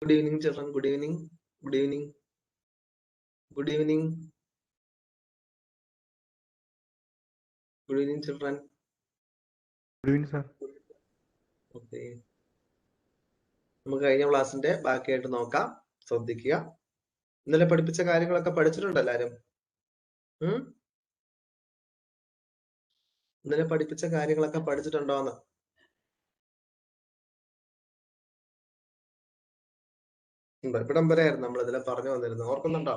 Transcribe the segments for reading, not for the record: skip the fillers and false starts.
Good evening, children. Good evening. Good evening. Good evening. Good evening, children. Good evening, sir. Okay. നമുക്ക് കഴിഞ്ഞ ക്ലാസ്സിന്റെ ബാക്കിയായിട്ട് നോക്കാം. ശ്രദ്ധിക്കുക. ഇന്നലെ പഠിപ്പിച്ച കാര്യങ്ങളൊക്കെ പഠിച്ചിട്ടുണ്ടോ എല്ലാരും? ഇന്നലെ പഠിപ്പിച്ച കാര്യങ്ങളൊക്കെ പഠിച്ചിട്ടുണ്ടോന്ന്? ഇവിടം വരെയായിരുന്നു നമ്മൾ ഇതിലെ പറഞ്ഞു വന്നിരുന്നത്. ഓർക്കുന്നുണ്ടോ?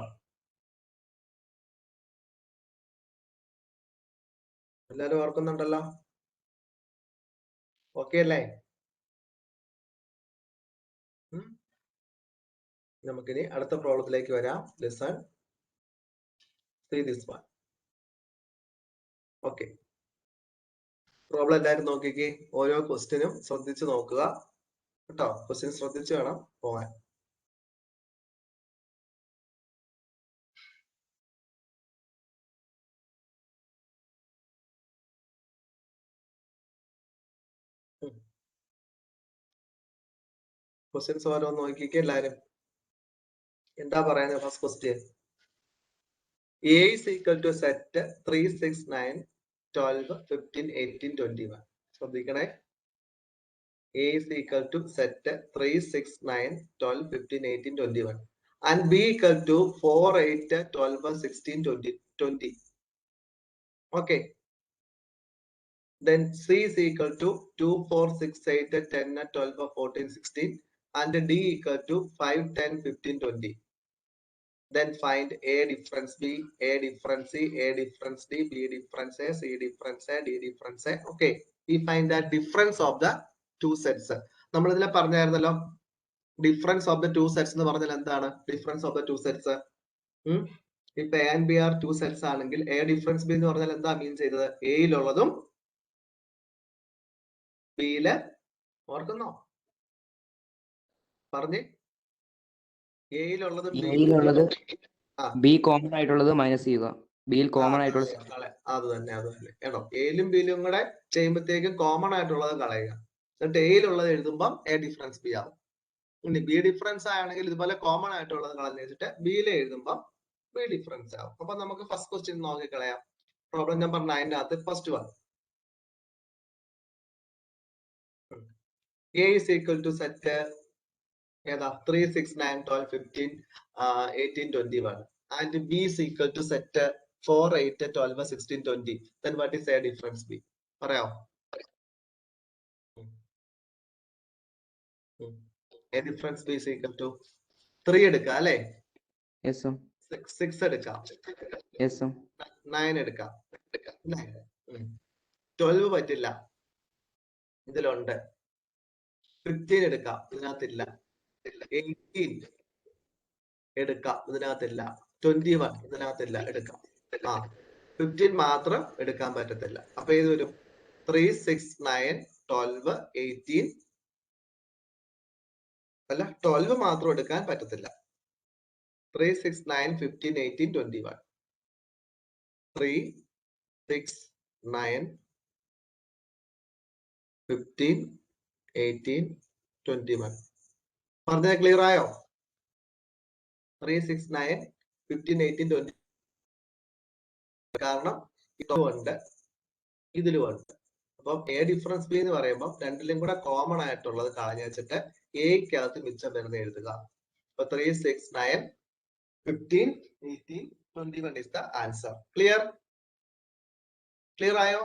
എല്ലാരും ഓർക്കുന്നുണ്ടല്ലോ? ഓക്കെ അല്ലേ? നമുക്കിനി അടുത്ത പ്രോബ്ലത്തിലേക്ക് വരാം. Listen, see this one. Okay, problem എല്ലാവരും നോക്കിക്കേ. ഓരോ ക്വസ്റ്റ്യനും ശ്രദ്ധിച്ച് നോക്കുക കേട്ടോ. ക്വസ്റ്റ്യൻ ശ്രദ്ധിച്ച് വേണം പോകാൻ. ക്വസ്റ്റ്യൻസ് ഓരോന്ന് നോക്കിക്കേ എല്ലാരും. എന്താ പറയുന്നത്? First question, A is equal to set 3, 6, 9, 12, 15, 18, 21. ശ്രദ്ധിക്കണേ. A is equal to set 3, 6, 9, 12, 15, 18, 21. And B equal to 4, 8, 12, 16, 20. Okay. Then C is equal to 2, 4, 6, 8, 10, 12, 14, 16. And D equal to 5, 10, 15, 20. Then find A difference B, A difference C, A difference D, B difference A, C difference A, D difference A. Okay. We find the difference of the two sets. നമ്മൾ ഇതിലെ പറഞ്ഞായിരുന്നല്ലോ, difference of the two sets എന്ന് പറഞ്ഞാൽ എന്താണ്? Difference of the two sets. ഇപ്പൊ A and B are two sets ആണെങ്കിൽ A difference B എന്ന് പറഞ്ഞാൽ എന്താ മീൻ ചെയ്തത്? എയിലുള്ളതും ബിയില്, ഓർക്കുന്നോ? പറഞ്ഞേ. എയിലുള്ളതും ബി കോമൺ ആയിട്ടുള്ളത് മൈനസ് ചെയ്യുക. ബിയിൽ കോമൺ ആയിട്ടുള്ളത് അത് തന്നെ കേട്ടോ. എയിലും ബിയിലും കൂടെ ചെയ്യുമ്പോഴത്തേക്കും കോമൺ ആയിട്ടുള്ളത് കളയുക. എന്നിട്ട് എയിലുള്ളത് എഴുതുമ്പോൾ എ ഡിഫറൻസ് ബി ആവും. ഇനി ബി ഡിഫറൻസ് ആണെങ്കിൽ ഇതുപോലെ കോമൺ ആയിട്ടുള്ളത് കളഞ്ഞു വെച്ചിട്ട് ബിയിൽ എഴുതുമ്പോൾ ബി ഡിഫറൻസ് ആവും. അപ്പൊ നമുക്ക് ഫസ്റ്റ് ക്വസ്റ്റ്യൻ നോക്കി കളയാം. പ്രോബ്ലം നമ്പർ 9 അകത്ത് first one, A is equal to set ഏതാ 3, 6, 9, 12, 15, 18, 21. And B is equal to set 4, 8, 12, 16, 20. Then what is A difference B? പറയാമോ? A difference B is equal to 3 എടുക്കാം അല്ലേ? 6 എടുക്കാം, 9 എടുക്കാം. 12 പറ്റില്ല, ഇതിലുണ്ട്. 15 എടുക്കാം, ഇതിനകത്തില്ല. 18 എടുക്കാം, ഇതിനകത്തില്ല. 21 ഇതിനകത്തില്ല, എടുക്കാം. 15 മാത്രം എടുക്കാൻ പറ്റത്തില്ല. അപ്പൊ ഇത് വരും 3, 6, 9, 12, 18. അല്ല, 12 മാത്രം എടുക്കാൻ പറ്റത്തില്ല. 3, 6, 9, 15, 18, 21. 3, 6, 9, 15, 18, 21. പറഞ്ഞത് ക്ലിയർ ആയോ? 3, 6, 9, 15, 18, 20. കാരണം ഇതുണ്ട്, ഇതിലുമുണ്ട്. അപ്പം എ ഡിഫറൻസ് ബി എന്ന് പറയുമ്പോൾ രണ്ടിലും കൂടെ കോമൺ ആയിട്ടുള്ളത് കളഞ്ഞു വെച്ചിട്ട് എക്കകത്ത് മിച്ചം വരുന്ന എഴുതുക. അപ്പൊ 3, 6, 9, 15, 18, 21 is the answer. Clear? Clear ആയോ?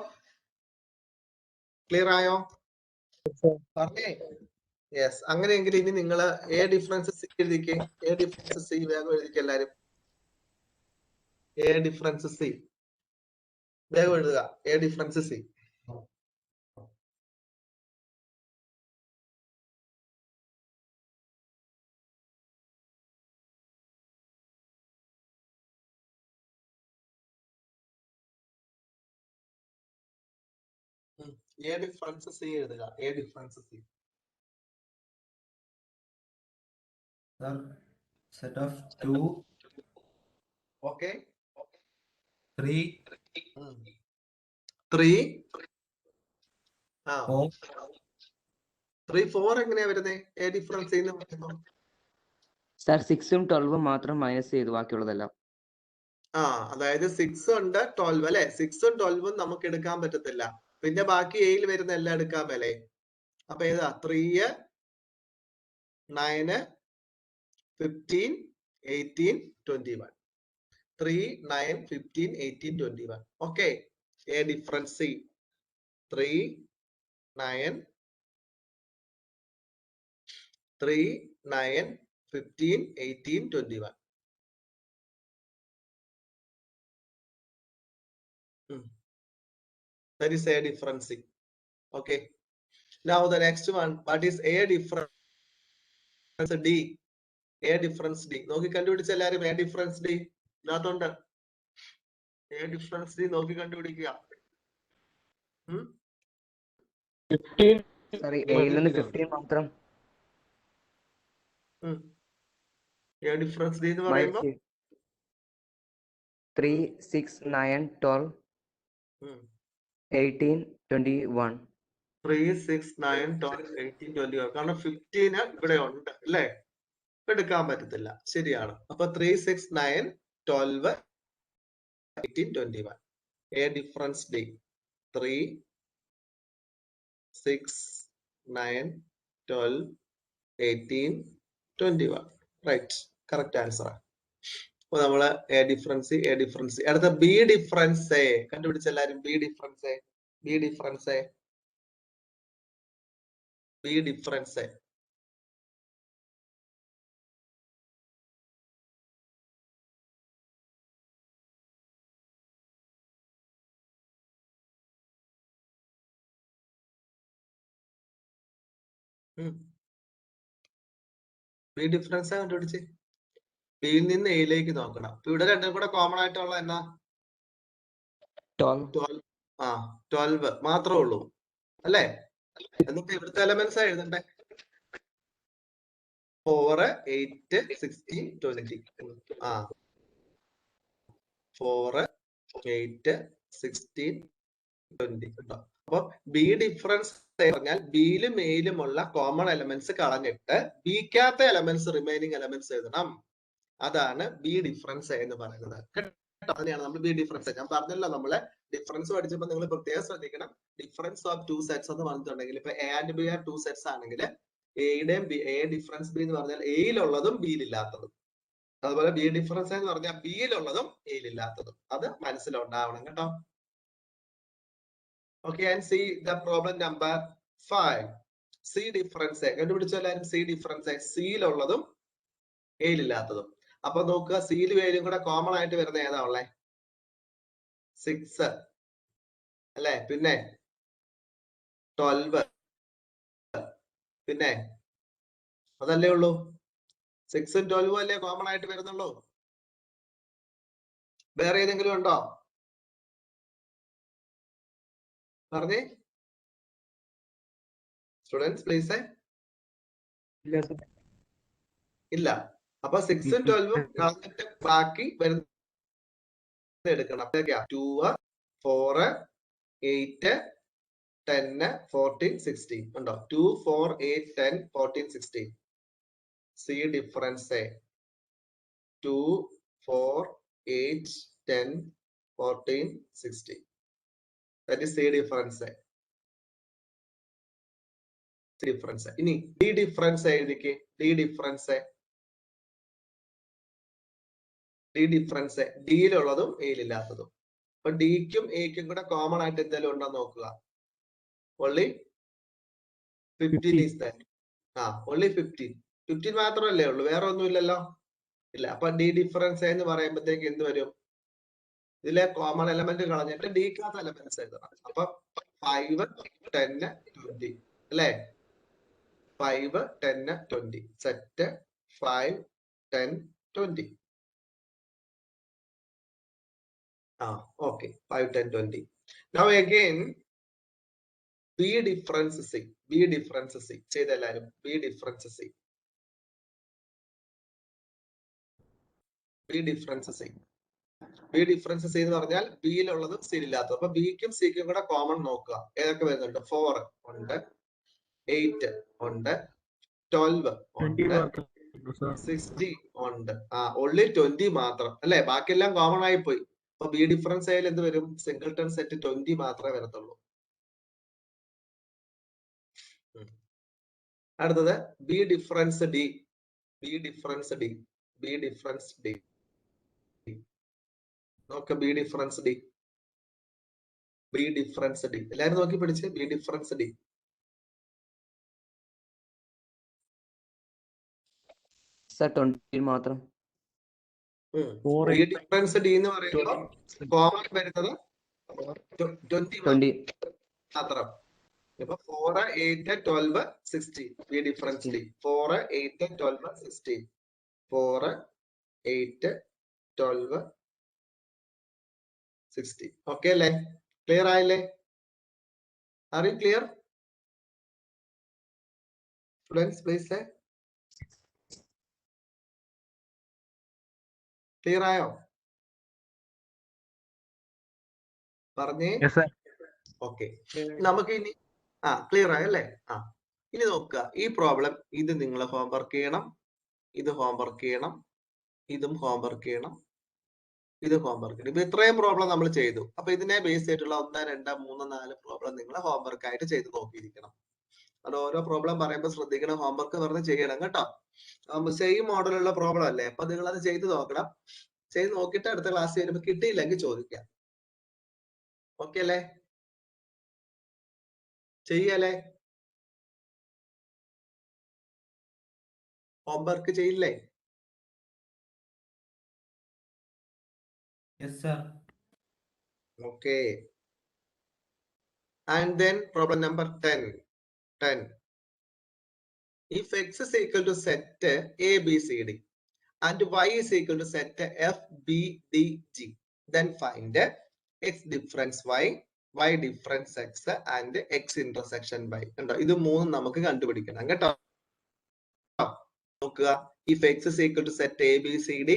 ക്ലിയർ ആയോ? പറഞ്ഞേ. യെസ്. അങ്ങനെയെങ്കിൽ ഇനി നിങ്ങൾ എ ഡിഫറൻസ് സി എഴുതിക്കേ. എ ഡിഫറൻസ് സി വേഗം എഴുതിക്കേ എല്ലാരും. എ ഡിഫറൻസ് സി വേഗം എഴുതുക. A difference C. A difference C എഴുതുക. A difference C. Set of 2. Okay. 3. 3. 3, 4 എങ്ങനെയാ വരുന്നത്? എ ഡിഫറൻസ് എന്ന് പറയുമ്പോൾ സാർ 6ഉം 12ഉം മാത്രം മൈനസ് ചെയ്തു ബാക്കിയുള്ളതെല്ലാം. അതായത് 6 ഉണ്ട് 12 അല്ലെ? 6ഉം 12ഉം നമുക്ക് എടുക്കാൻ പറ്റത്തില്ല. പിന്നെ ബാക്കി എയിൽ വരുന്ന എല്ലാം എടുക്കാൻ മേലെ. അപ്പൊ ഏതാ 3, 9, 15, 18, 21. 3, 9, 15, 18, 21. Okay. A difference C. 3, 9, 3, 9, 15, 18, 21. That is A difference C. Okay. Now the next one. What is A difference D? A difference D. നോക്കി കണ്ടുപിടിച്ച എല്ലാരും A difference D. ഇതിനകത്തുണ്ട്. A difference D നോക്കി കണ്ടുപിടിക്കുക. സാർ എയിൽ നിന്ന് 15 മാത്രം A difference D എന്ന് പറയുമ്പോൾ 3, 6, 9, 12, 18, 21. 3, 6, 9, 12, 18, 21. കാരണം 15 ഇവിടെ ഉണ്ട് അല്ലേ? എടുക്കാൻ പറ്റത്തില്ല. ശരിയാണ്. അപ്പൊ 3, 6, 9, 12, 18, 21. A difference D. 3, 6, 9, 12, 18, 21. Right. Correct answer. അപ്പൊ നമ്മള് A difference. അടുത്ത B difference. കണ്ടുപിടിച്ച എല്ലാരും B difference. B difference. B difference കണ്ടുപിടിച്ച് ബിയിൽ നിന്ന് എയിലേക്ക് നോക്കണം. ഇവിടെ രണ്ടും കൂടെ കോമൺ ആയിട്ടുള്ള എന്നാ 12 മാത്രമേ ഉള്ളൂ അല്ലേ? എന്നിട്ട് ഇവിടുത്തെ എലമെന്റ്സ് എഴുതണ്ടേ? 4, 8, 16, 20. 4, 8, 16, 20. അപ്പൊ ബി ഡിഫറൻസ് പറഞ്ഞാൽ ബിയിലും എയിലുമുള്ള കോമൺ എലമെന്റ്സ് കളഞ്ഞിട്ട് ബിക്കാത്ത എലമെന്റ്സ് റിമൈനിങ് എലമെന്റ്സ് എഴുതണം. അതാണ് ബി ഡിഫറൻസ് എന്ന് പറയുന്നത്. അതിനെയാണ് നമ്മൾ ബി ഡിഫറൻസ്. ഞാൻ പറഞ്ഞല്ലോ, നമ്മള് ഡിഫറൻസ് പഠിച്ചപ്പോൾ നിങ്ങൾ പ്രത്യേകം ശ്രദ്ധിക്കണം. ഡിഫറൻസ് ഓഫ് 2 സെറ്റ്സ് എന്ന് പറഞ്ഞിട്ടുണ്ടെങ്കിൽ ഇപ്പൊ A and B are 2 sets ആണെങ്കിൽ എയുടെയും എ ഡിഫറൻസ് ബി എന്ന് പറഞ്ഞാൽ എയിലുള്ളതും ബിയിലില്ലാത്തതും, അതുപോലെ ബി ഡിഫറൻസ് എന്ന് പറഞ്ഞാൽ ബിയിലുള്ളതും എയിലില്ലാത്തതും. അത് മനസ്സിലുണ്ടാവണം കേട്ടോ. Okay, and C the problem number 5. C difference കണ്ടുപിടിച്ചോ എല്ലാവരും. സി ഡിഫറൻസ് സിയിലുള്ളതും എയിലില്ലാത്തതും. അപ്പൊ നോക്കുക, സിയിലും എയിലും കൂടെ കോമൺ ആയിട്ട് വരുന്ന ഏതാ ഉള്ളേ? 6 അല്ലെ? പിന്നെ 12, പിന്നെ അതല്ലേ ഉള്ളൂ. 6ഉം 12ഉം അല്ലേ കോമൺ ആയിട്ട് വരുന്നുള്ളൂ. വേറെ ഏതെങ്കിലും ഉണ്ടോ? പറഞ്ഞേ സ്റ്റുഡൻസ് പ്ലീസ്. ഇല്ല. അപ്പൊ 6ഉം 12ഉം കളഞ്ഞിട്ട് ബാക്കി വരുന്ന എടുക്കണം. 2, 4, 8, 10, 14, 16 ഉണ്ടോ? 2, 4, 8, 10, 14, 16. C difference 2, 4, 8, 10, 14, 16. That is C difference. ഇനി ഡി ഡിഫറൻസ് എഴുതിക്ക്. ഡി ഡിഫറൻസ് ഡിയിലുള്ളതും എയിലില്ലാത്തതും. അപ്പൊ ഡിക്കും എക്കും കൂടെ കോമൺ ആയിട്ട് എന്തെങ്കിലും ഉണ്ടോ നോക്കുക. only 15 is that. only 15 മാത്രമല്ലേ ഉള്ളൂ, വേറെ ഒന്നും ഇല്ലല്ലോ. ഇല്ല. അപ്പൊ ഡി ഡിഫറൻസ് എന്ന് പറയുമ്പോഴത്തേക്ക് എന്ത് വരും? ഇതിലെ കോമൺ എലമെന്റ് കളഞ്ഞിട്ട് ഡിക്കാത്ത എലമെന്റ്സ് എഴുതണം. അപ്പൊ 5, 10, 20 അല്ലേ? 5, 10, 20 set 5, 10, 20. Okay, 5, 10, 20. Now again B difference C. ചെയ്ത എല്ലാരും B difference C. B difference C എന്ന് പറഞ്ഞാൽ ബിയിലുള്ളതും സിയിലില്ലാത്തതും. അപ്പൊ ബിക്കും സിക്കും കൂടെ കോമൺ നോക്കുക. ഏതൊക്കെ വരുന്നുണ്ട്? 4 ഉണ്ട്, 8 ഉണ്ട്, 12 ഉണ്ട്, 60 ഉണ്ട്. only 20 മാത്രം അല്ലെ, ബാക്കിയെല്ലാം കോമൺ ആയി പോയി. അപ്പൊ ബി ഡിഫറൻസ് ആയാലും എന്ത് വരും? സിംഗിൾട്ടൺ സെറ്റ് 20 മാത്രമേ വരത്തുള്ളൂ. അടുത്തത് B difference D. B difference D. B difference D നോക്ക. B difference D. B difference D എല്ലാരും നോക്കി പഠിച്ച്. ബി ഡിഫറൻസ് ഡി സർ 20 മാത്രം. ബി ഡിഫറൻസ് ഡി എന്ന് പറയുമ്പോൾ കോമൺ വരുന്നത് 20 മാത്രം. ഇപ്പൊ 4, 8, 12, 16 ബി ഡിഫറൻസ് ഡി. 4, 8, 12, 16. 4, 8, 12, 16. ഓക്കെ അല്ലേ? ക്ലിയർ ആയില്ലേ? R you clear students? Please clear ആയോ? പറഞ്ഞേ. ഓക്കെ, നമുക്ക് ഇനി ക്ലിയർ ആയല്ലേ? ഇനി നോക്കുക ഈ പ്രോബ്ലം. ഇത് നിങ്ങൾ ഹോംവർക്ക് ചെയ്യണം, ഇത് ഹോംവർക്ക് ചെയ്യണം, ഇതും ഹോംവർക്ക് ചെയ്യണം, ഇത് ഹോംവർക്ക് ചെയ്യണം. ഇപ്പൊ ഇത്രയും പ്രോബ്ലം നമ്മൾ ചെയ്തു. അപ്പൊ ഇതിനെ ബേസ് ചെയ്തിട്ടുള്ള 1, 2, 3, 4 പ്രോബ്ലം നിങ്ങൾ ഹോംവർക്ക് ആയിട്ട് ചെയ്ത് നോക്കിയിരിക്കണം. അത് ഓരോ പ്രോബ്ലം പറയുമ്പോൾ ശ്രദ്ധിക്കണം, ഹോംവർക്ക് വെറുതെ ചെയ്യണം കേട്ടോ. സെയിം മോഡലുള്ള പ്രോബ്ലം അല്ലേ, അപ്പൊ നിങ്ങൾ അത് ചെയ്ത് നോക്കണം. ചെയ്ത് നോക്കിയിട്ട് അടുത്ത ക്ലാസ് വരുമ്പോൾ കിട്ടിയില്ലെങ്കിൽ ചോദിക്കാം. ഓക്കെ അല്ലേ? ചെയ്യല്ലേ? ഹോംവർക്ക് ചെയ്യില്ലേ? Yes, sir. Okay. And then problem number 10. If x is equal to set A, B, C, D and y is equal to set F, B, D, G, then find x difference y, y difference x and x intersection y. ഇത് മൂന്നും നമുക്ക് കണ്ടുപിടിക്കണം കേട്ടോ. നോക്കുക. If x is equal to set A, B, C, D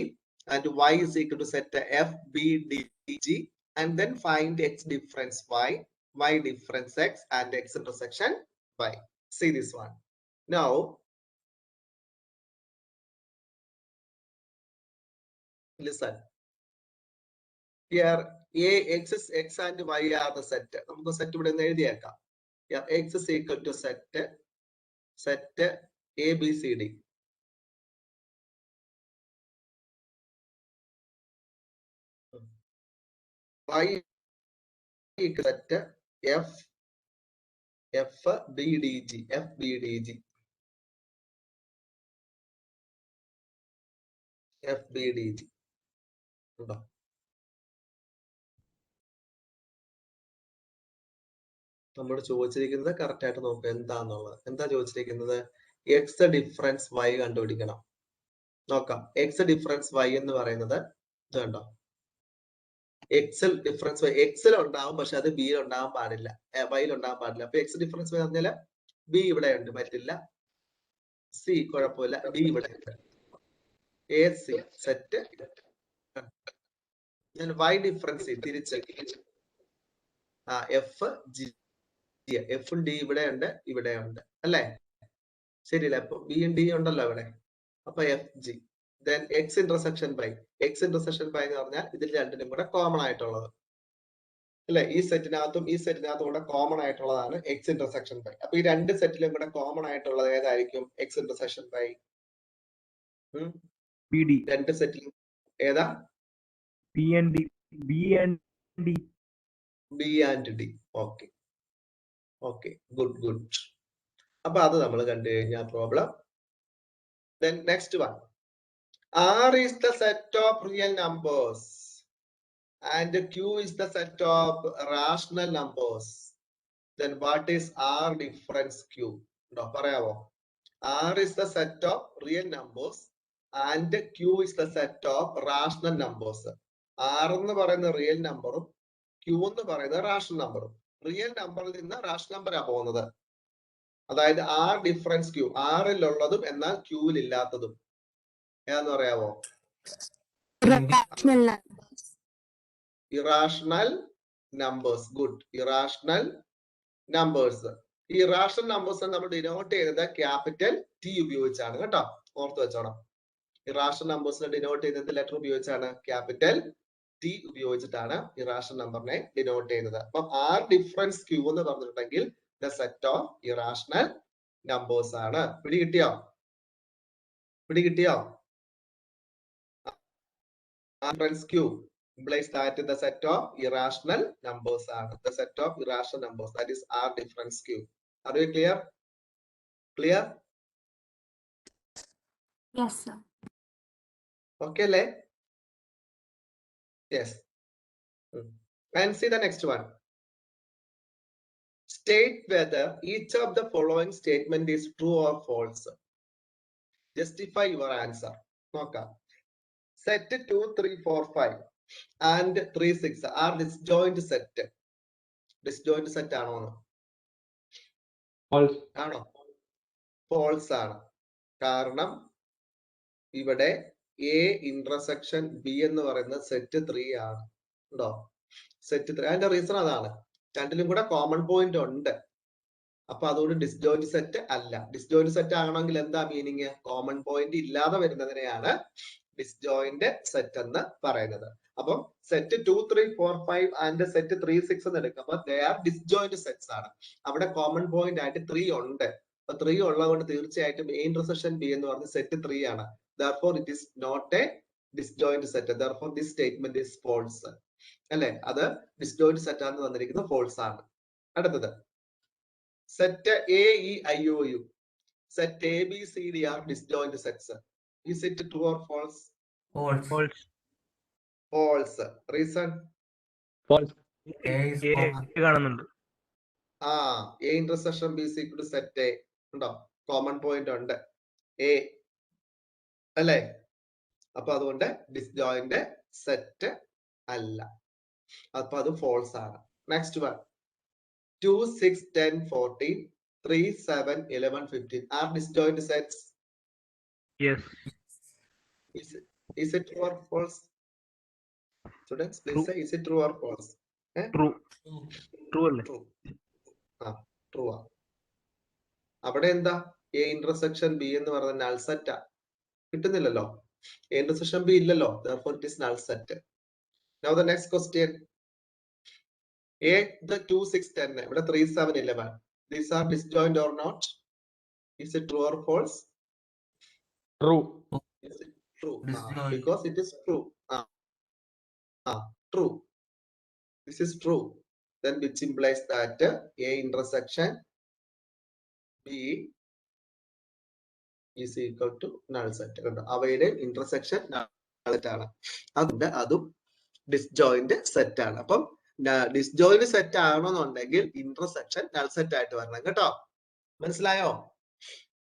and y is equal to set F, B, D, G, and then find x difference y, y difference x and x intersection y. See this one. Now listen. Here A, x and y are the set. നമുക്ക് set ഇവിടെ നിന്ന് എഴുതിയേക്കാം. X is equal to set A, B, C, D. Y equal set F, B, D, G. F, B, D, G. F, B, D, G. ഉണ്ടോ? നമ്മൾ ചോദിച്ചിരിക്കുന്നത് correct ആയിട്ട് നോക്കുക എന്താന്നുള്ളത്. എന്താ ചോദിച്ചിരിക്കുന്നത്? എക്സ് ഡിഫറൻസ് വൈ കണ്ടുപിടിക്കണം. നോക്കാം. എക്സ് ഡിഫറൻസ് വൈ എന്ന് പറയുന്നത് ഇത് കണ്ടോ? എക്സൽ ഡിഫറൻസ് വൈ എക്സിൽ ഉണ്ടാവും, പക്ഷെ അത് ബിയിൽ ഉണ്ടാവാൻ പാടില്ല, വൈയിൽ ഉണ്ടാവാൻ പാടില്ല. അപ്പൊ എക്സ് ഡിഫറൻസ് വൈ പറഞ്ഞാല് ബി ഇവിടെ ഉണ്ട്, പറ്റില്ല. സി കുഴപ്പമില്ല, ഡി ഇവിടെ ഉണ്ട്. A C set. Y difference തിരിച്ച് എഫ് ജി. എഫും ഡി ഇവിടെ ഉണ്ട്, ഇവിടെ ഉണ്ട് അല്ലേ? ശരിയല്ലേ? അപ്പൊ ബിയും ഡി ഉണ്ടല്ലോ ഇവിടെ. അപ്പൊ F G. Then X intersection Y. X intersection Y എന്ന് പറഞ്ഞാൽ ഇതിൽ രണ്ടിനും കൂടെ കോമൺ ആയിട്ടുള്ളത് അല്ലെ? ഈ സെറ്റിനകത്തും ഈ സെറ്റിനകത്തും കൂടെ കോമൺ ആയിട്ടുള്ളതാണ് എക്സ് ഇന്റർസെക്ഷൻ ബൈ. അപ്പൊ ഈ രണ്ട് സെറ്റിലും കൂടെ കോമൺ ആയിട്ടുള്ളത് ഏതായിരിക്കും? X intersection Y. രണ്ട് സെറ്റിലും ഏതാ? B and D. Okay okay, good good. അപ്പൊ അത് നമ്മൾ കണ്ടു കഴിഞ്ഞാൽ problem. Then next one. R is the set of real numbers and Q is the set of rational numbers. Then what is R difference Q? No, പറയാവോ? R is the set of real numbers and Q is the set of rational numbers. R എന്ന് പറയുന്ന real നമ്പറും Q എന്ന് പറയുന്നത് rational നമ്പറും. Real നമ്പറിൽ നിന്ന് rational നമ്പറാ പോകുന്നത്. അതായത് ആർ ഡിഫറൻസ് ക്യൂ, ആറിലുള്ളതും എന്നാൽ ക്യൂവിൽ ഇല്ലാത്തതും ഏതാന്ന് പറയാവോ? Irrational numbers. Good, irrational numbers. ഈ ഇറാഷണൽ നമ്പേഴ്സ് നമ്മൾ ഡിനോട്ട് ചെയ്യുന്നത് ക്യാപിറ്റൽ ടി ഉപയോഗിച്ചാണ് കേട്ടോ. ഓർത്ത് വെച്ചോണം. ഇറാഷണൽ നമ്പേഴ്സിനെ ഡിനോട്ട് ചെയ്യുന്നത് ലെറ്റർ ഉപയോഗിച്ചാണ്, ക്യാപിറ്റൽ ടി ഉപയോഗിച്ചിട്ടാണ് ഇറാഷണൽ നമ്പറിനെ ഡിനോട്ട് ചെയ്യുന്നത്. അപ്പം ആർ ഡിഫറൻസ് ക്യൂ എന്ന് പറഞ്ഞിട്ടുണ്ടെങ്കിൽ the set of irrational numbers ആണ്. പിടികിട്ടിയോ? Difference Q implies that the set of irrational numbers are the set of irrational numbers, that is R difference Q. Are we clear? Yes, sir. Okay, le? Yes. And see the next one. State whether each of the following statement is true or false. Justify your answer. Okay. Set 2, 3, 4, 5 and 3, 6 are disjoint set. Disjoint set ആണോ? ആണോ? False ആണ്. കാരണം ഇവിടെ A intersection B എന്ന് പറയുന്നത് set 3 ആണ്. ഉണ്ടോ? Set 3. അതിന്റെ റീസൺ അതാണ്. രണ്ടിലും കൂടെ കോമൺ പോയിന്റ് ഉണ്ട്. അപ്പൊ അതുകൊണ്ട് ഡിസ്ജോയിന്റ് സെറ്റ് അല്ല. ഡിസ്ജോയിന്റ് സെറ്റ് ആകണമെങ്കിൽ എന്താ മീനിങ്? കോമൺ പോയിന്റ് ഇല്ലാതെ വരുന്നതിനെയാണ് ഡിസ്ജോയിന്റ് സെറ്റ് എന്ന് പറയുന്നത്. അപ്പം സെറ്റ് 2, 3, 4, 5 ആൻഡ് സെറ്റ് 3, 6 എന്ന് എടുക്കുമ്പോൾ ദേ ആർ ഡിസ്ജോയിന്റ് സെറ്റ്സ് ആണ്. അവിടെ കോമൺ പോയിന്റ് ആയിട്ട് 3 ഉണ്ട്. അപ്പൊ 3 ഉള്ളതുകൊണ്ട് തീർച്ചയായിട്ടും A ഇന്റർസെക്ഷൻ B എന്ന് പറഞ്ഞ സെറ്റ് 3 ആണ്. Therefore it is not a disjoint set. Therefore this statement is false. അല്ലെ? അത് ഡിസ്ജോയിന്റ് സെറ്റ് ആണെന്ന് തന്നിരിക്കുന്നത് false ആണ്. അടുത്തത് set AEIOU, set ABCD are disjoint sets. Is it true or false? False. False. Reason? A is common. A intersection B is equal to set A. ഉണ്ടോ? Common point ഉണ്ട് A അല്ലേ? അപ്പൊ അതുകൊണ്ട് disjoint set അല്ല. അപ്പൊ അത് false ആണ്. Next one 2, 6, 10, 14, 3, 7, 11, 15 are disjoint sets. Yes. Is it true or false? Students, please say, is it true or false? True. True അല്ലേ? True. True. അവിടെ എന്താ? A ഇന്റർസെക്ഷൻ B എന്ന് പറയുന്ന നൾ സെറ്റാ. കിട്ടുന്നില്ലല്ലോ. A intersection B ഇല്ലല്ലോ. Therefore it is null set. Now the next question. A the 2, 6, 10 ഇവിടെ 3, 7, 11. These are disjoint or not? Is it true or false? True. Is it true? Disjoint. Because it is true. True. This is true. Then which implies that A intersection B is equal to null set. അവയുടെ intersection null set ആണ്. അതുകൊണ്ട് അതും disjoint set ആണ്. അപ്പം disjoint set ആണെന്നുണ്ടെങ്കിൽ intersection null set ആയിട്ട് വരണം കേട്ടോ. മനസ്സിലായോ?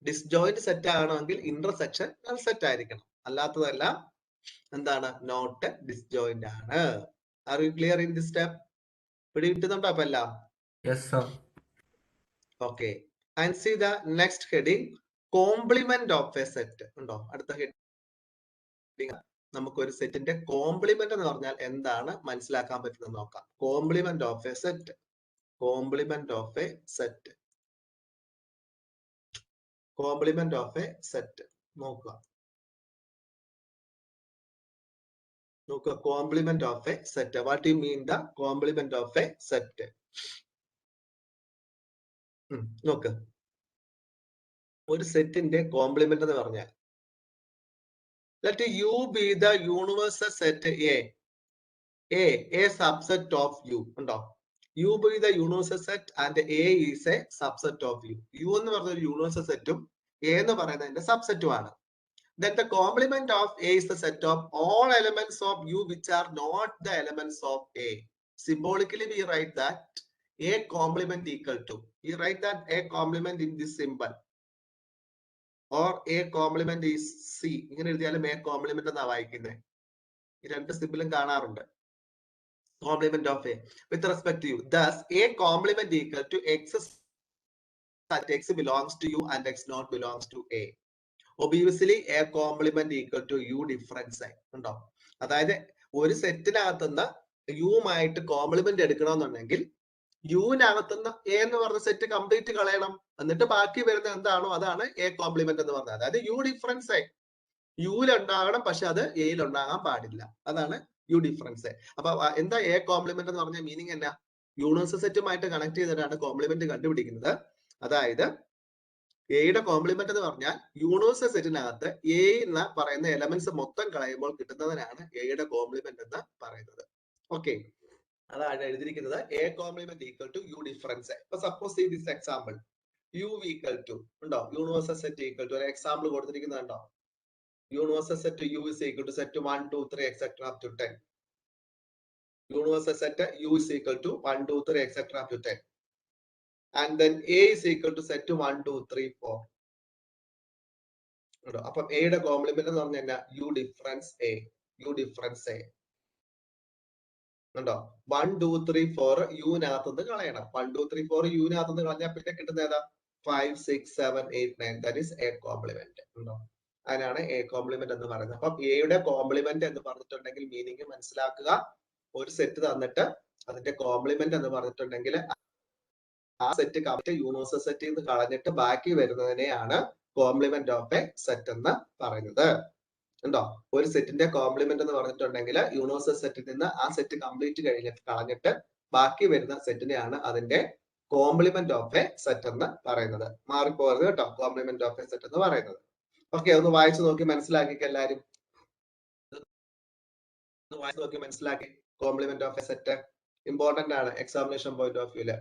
ഡിസ്ജോയിന്റ് സെറ്റ് ആണെങ്കിൽ ഇന്റർസെക്ഷൻ null set ആയിരിക്കണം. അല്ലാത്തതെല്ലാം എന്താണ്? നോട്ട് ഡിസ്ജോയിന്റ് ആണ്. R you clear in this step? പിടി കിട്ടുന്നുണ്ടോ അപ്പൊ എല്ലാം? Yes, sir. Okay. And see the next heading, complement of a set. ഉണ്ടോ? അടുത്ത ഹെഡിങ് നമുക്കൊരു സെറ്റിന്റെ കോംപ്ലിമെന്റ് എന്ന് പറഞ്ഞാൽ എന്താണ് മനസ്സിലാക്കാൻ പറ്റുന്നത് നോക്കാം. Complement of a set. Complement of a set. Complement of a set നോക്കുക. Complement of a set. What you mean the complement of a set? നോക്ക്. ഒരു സെറ്റിന്റെ കോംപ്ലിമെന്റ് എന്ന് പറഞ്ഞാൽ let U be the universal set a subset of U. ഉണ്ടോ? U be the universal set and A is a subset of U. U എന്ന് പറഞ്ഞ ഒരു universal സെറ്റും A എന്ന് പറയുന്നതിന്റെ സബ്സെറ്റും ആണ്. Then the complement of A is the set of all elements of U which are not the elements of A. Symbolically we write that A complement equal to, we write that A complement in this symbol, or A complement is C. ഇങ്ങനെ എഴുതിയാലും A complement എന്നാ വായിക്കുന്നത്. ഈ രണ്ട് സിമ്പിളും കാണാറുണ്ട്. Complement of A with respect to U. Thus A complement equal to X that X belongs to U and X not belongs to A. Obviously A complement equal to U difference ഉണ്ടോ? അതായത് ഒരു സെറ്റിനകത്തുനിന്ന് യുമായിട്ട് complement എടുക്കണമെന്നുണ്ടെങ്കിൽ യുവിനകത്തുനിന്ന് A എന്ന് പറഞ്ഞ set complete കളയണം. എന്നിട്ട് ബാക്കി വരുന്ന എന്താണോ അതാണ് എ കോംപ്ലിമെന്റ് എന്ന് പറഞ്ഞത്. അതായത് യു ഡിഫറൻസ് എ യുവിലുണ്ടാകണം, പക്ഷെ അത് എയിൽ ഉണ്ടാകാൻ പാടില്ല. അതാണ് യു ഡിഫറൻസ്. അപ്പൊ എന്താ എ കോംപ്ലിമെന്റ് എന്ന് പറഞ്ഞ മീനിങ് എന്നാ? യൂണിവേഴ്സൽ സെറ്റുമായിട്ട് കണക്ട് ചെയ്തിട്ടാണ് കോംപ്ലിമെന്റ് കണ്ടുപിടിക്കുന്നത്. അതായത് എയുടെ കോംപ്ലിമെന്റ് എന്ന് പറഞ്ഞാൽ യൂണിവേഴ്സൽ സെറ്റിനകത്ത് എ എന്ന് പറയുന്ന എലമെന്റ്സ് മൊത്തം കളയുമ്പോൾ കിട്ടുന്നതിനാണ് എയുടെ കോംപ്ലിമെന്റ് എന്ന് പറയുന്നത്. ഓക്കെ, അതാണ് എഴുതിയിരിക്കുന്നത് A complement equal to U difference. ഇപ്പൊ സപ്പോസ് ഈ this example U equal to ഉണ്ടോ, യൂണിവേഴ്സൽ സെറ്റ് ഈക്വൽ ടു ഒരു എക്സാമ്പിൾ കൊടുത്തിരിക്കുന്നുണ്ടോ? Universal set U is equal to set 1, 2, 3, etc. up to 10. Universal set U is equal to 1, 2, 3, etc. up to 10. And then A is equal to set 1, 2, 3, 4. അപ്പം എയുടെ complement എന്ന് പറഞ്ഞാൽ U difference A. U difference A ഉണ്ടോ? 1, 2, 3, 4 യുവിനകത്തുനിന്ന് കളയണം. 1, 2, 3, 4 യുവിനകത്തുനിന്ന് കളഞ്ഞാൽ പിന്നെ കിട്ടുന്ന ഏതാ? 5, 6, 7, 8, 9. ദാറ്റ് ഈസ് എ കോംപ്ലിമെന്റ് ഉണ്ടോ? അതിനാണ് എ കോംപ്ലിമെന്റ് എന്ന് പറയുന്നത്. അപ്പം എയുടെ കോംപ്ലിമെന്റ് എന്ന് പറഞ്ഞിട്ടുണ്ടെങ്കിൽ മീനിങ് മനസ്സിലാക്കുക. ഒരു സെറ്റ് തന്നിട്ട് അതിന്റെ കോംപ്ലിമെന്റ് എന്ന് പറഞ്ഞിട്ടുണ്ടെങ്കിൽ ആ സെറ്റ് കംപ്ലീറ്റ് യൂണിവേഴ്സൽ സെറ്റിൽ നിന്ന് കളഞ്ഞിട്ട് ബാക്കി വരുന്നതിനെയാണ് കോംപ്ലിമെന്റ് ഓഫ് എ സെറ്റ് എന്ന് പറയുന്നത്. ഉണ്ടോ? ഒരു സെറ്റിന്റെ കോംപ്ലിമെന്റ് എന്ന് പറഞ്ഞിട്ടുണ്ടെങ്കിൽ യൂണിവേഴ്സൽ സെറ്റിൽ നിന്ന് ആ സെറ്റ് കംപ്ലീറ്റ് കളഞ്ഞിട്ട് ബാക്കി വരുന്ന സെറ്റിനെയാണ് അതിന്റെ കോംപ്ലിമെന്റ് ഓഫ് എ സെറ്റ് എന്ന് പറയുന്നത്. മാറിപ്പോകരുത് കേട്ടോ, കോംപ്ലിമെന്റ് ഓഫ് എ സെറ്റ് എന്ന് പറയുന്നത്. ഓക്കെ, ഒന്ന് വായിച്ചു നോക്കി മനസ്സിലാക്കി എല്ലാരും. വായിച്ചു നോക്കി മനസ്സിലാക്കി. Complement of a set important ആണ് എക്സാമിനേഷൻ പോയിന്റ് ഓഫ് വ്യൂല്.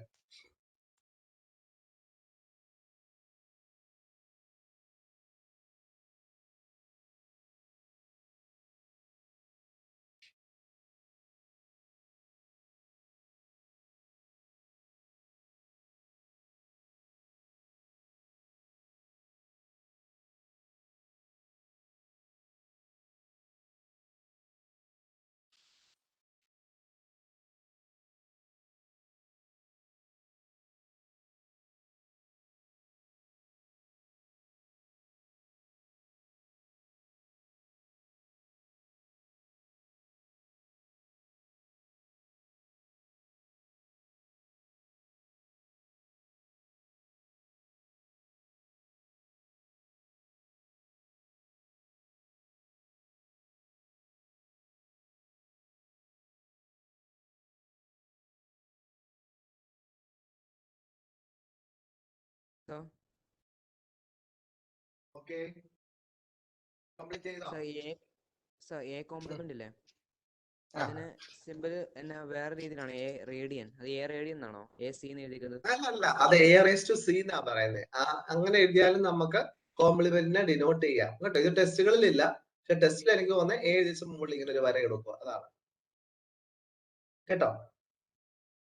ഓക്കെ, കംപ്ലീറ്റ് ചെയ്തോ? എ കോംപ്ലിമെന്റ് ഇല്ലേ, അതിന് സിമ്പിൾ എന്നാ വേറെ രീതിയിലാണ് എ റേഡിയൻ. അത് എ റേഡിയൻ എന്നാണോ എ സി എന്ന് എഴുതിക്കുന്നത്? അല്ല, അത് എ റേസ് ടു സി എന്നാ പറയുന്നത്. അങ്ങനെ എഴുതിയാലും നമുക്ക് കോംപ്ലിമെന്റിനെ ഡിനോട്ട് ചെയ്യാം കേട്ടോ. ഇത് ടെസ്റ്റുകളിലില്ല, പക്ഷെ ടെസ്റ്റിൽ എനിക്ക് വന്ന് എ എഴുതിച്ച മുകളിൽ ഇങ്ങനെ ഒരു വര എടുക്കുക, അതാണ് കേട്ടോ.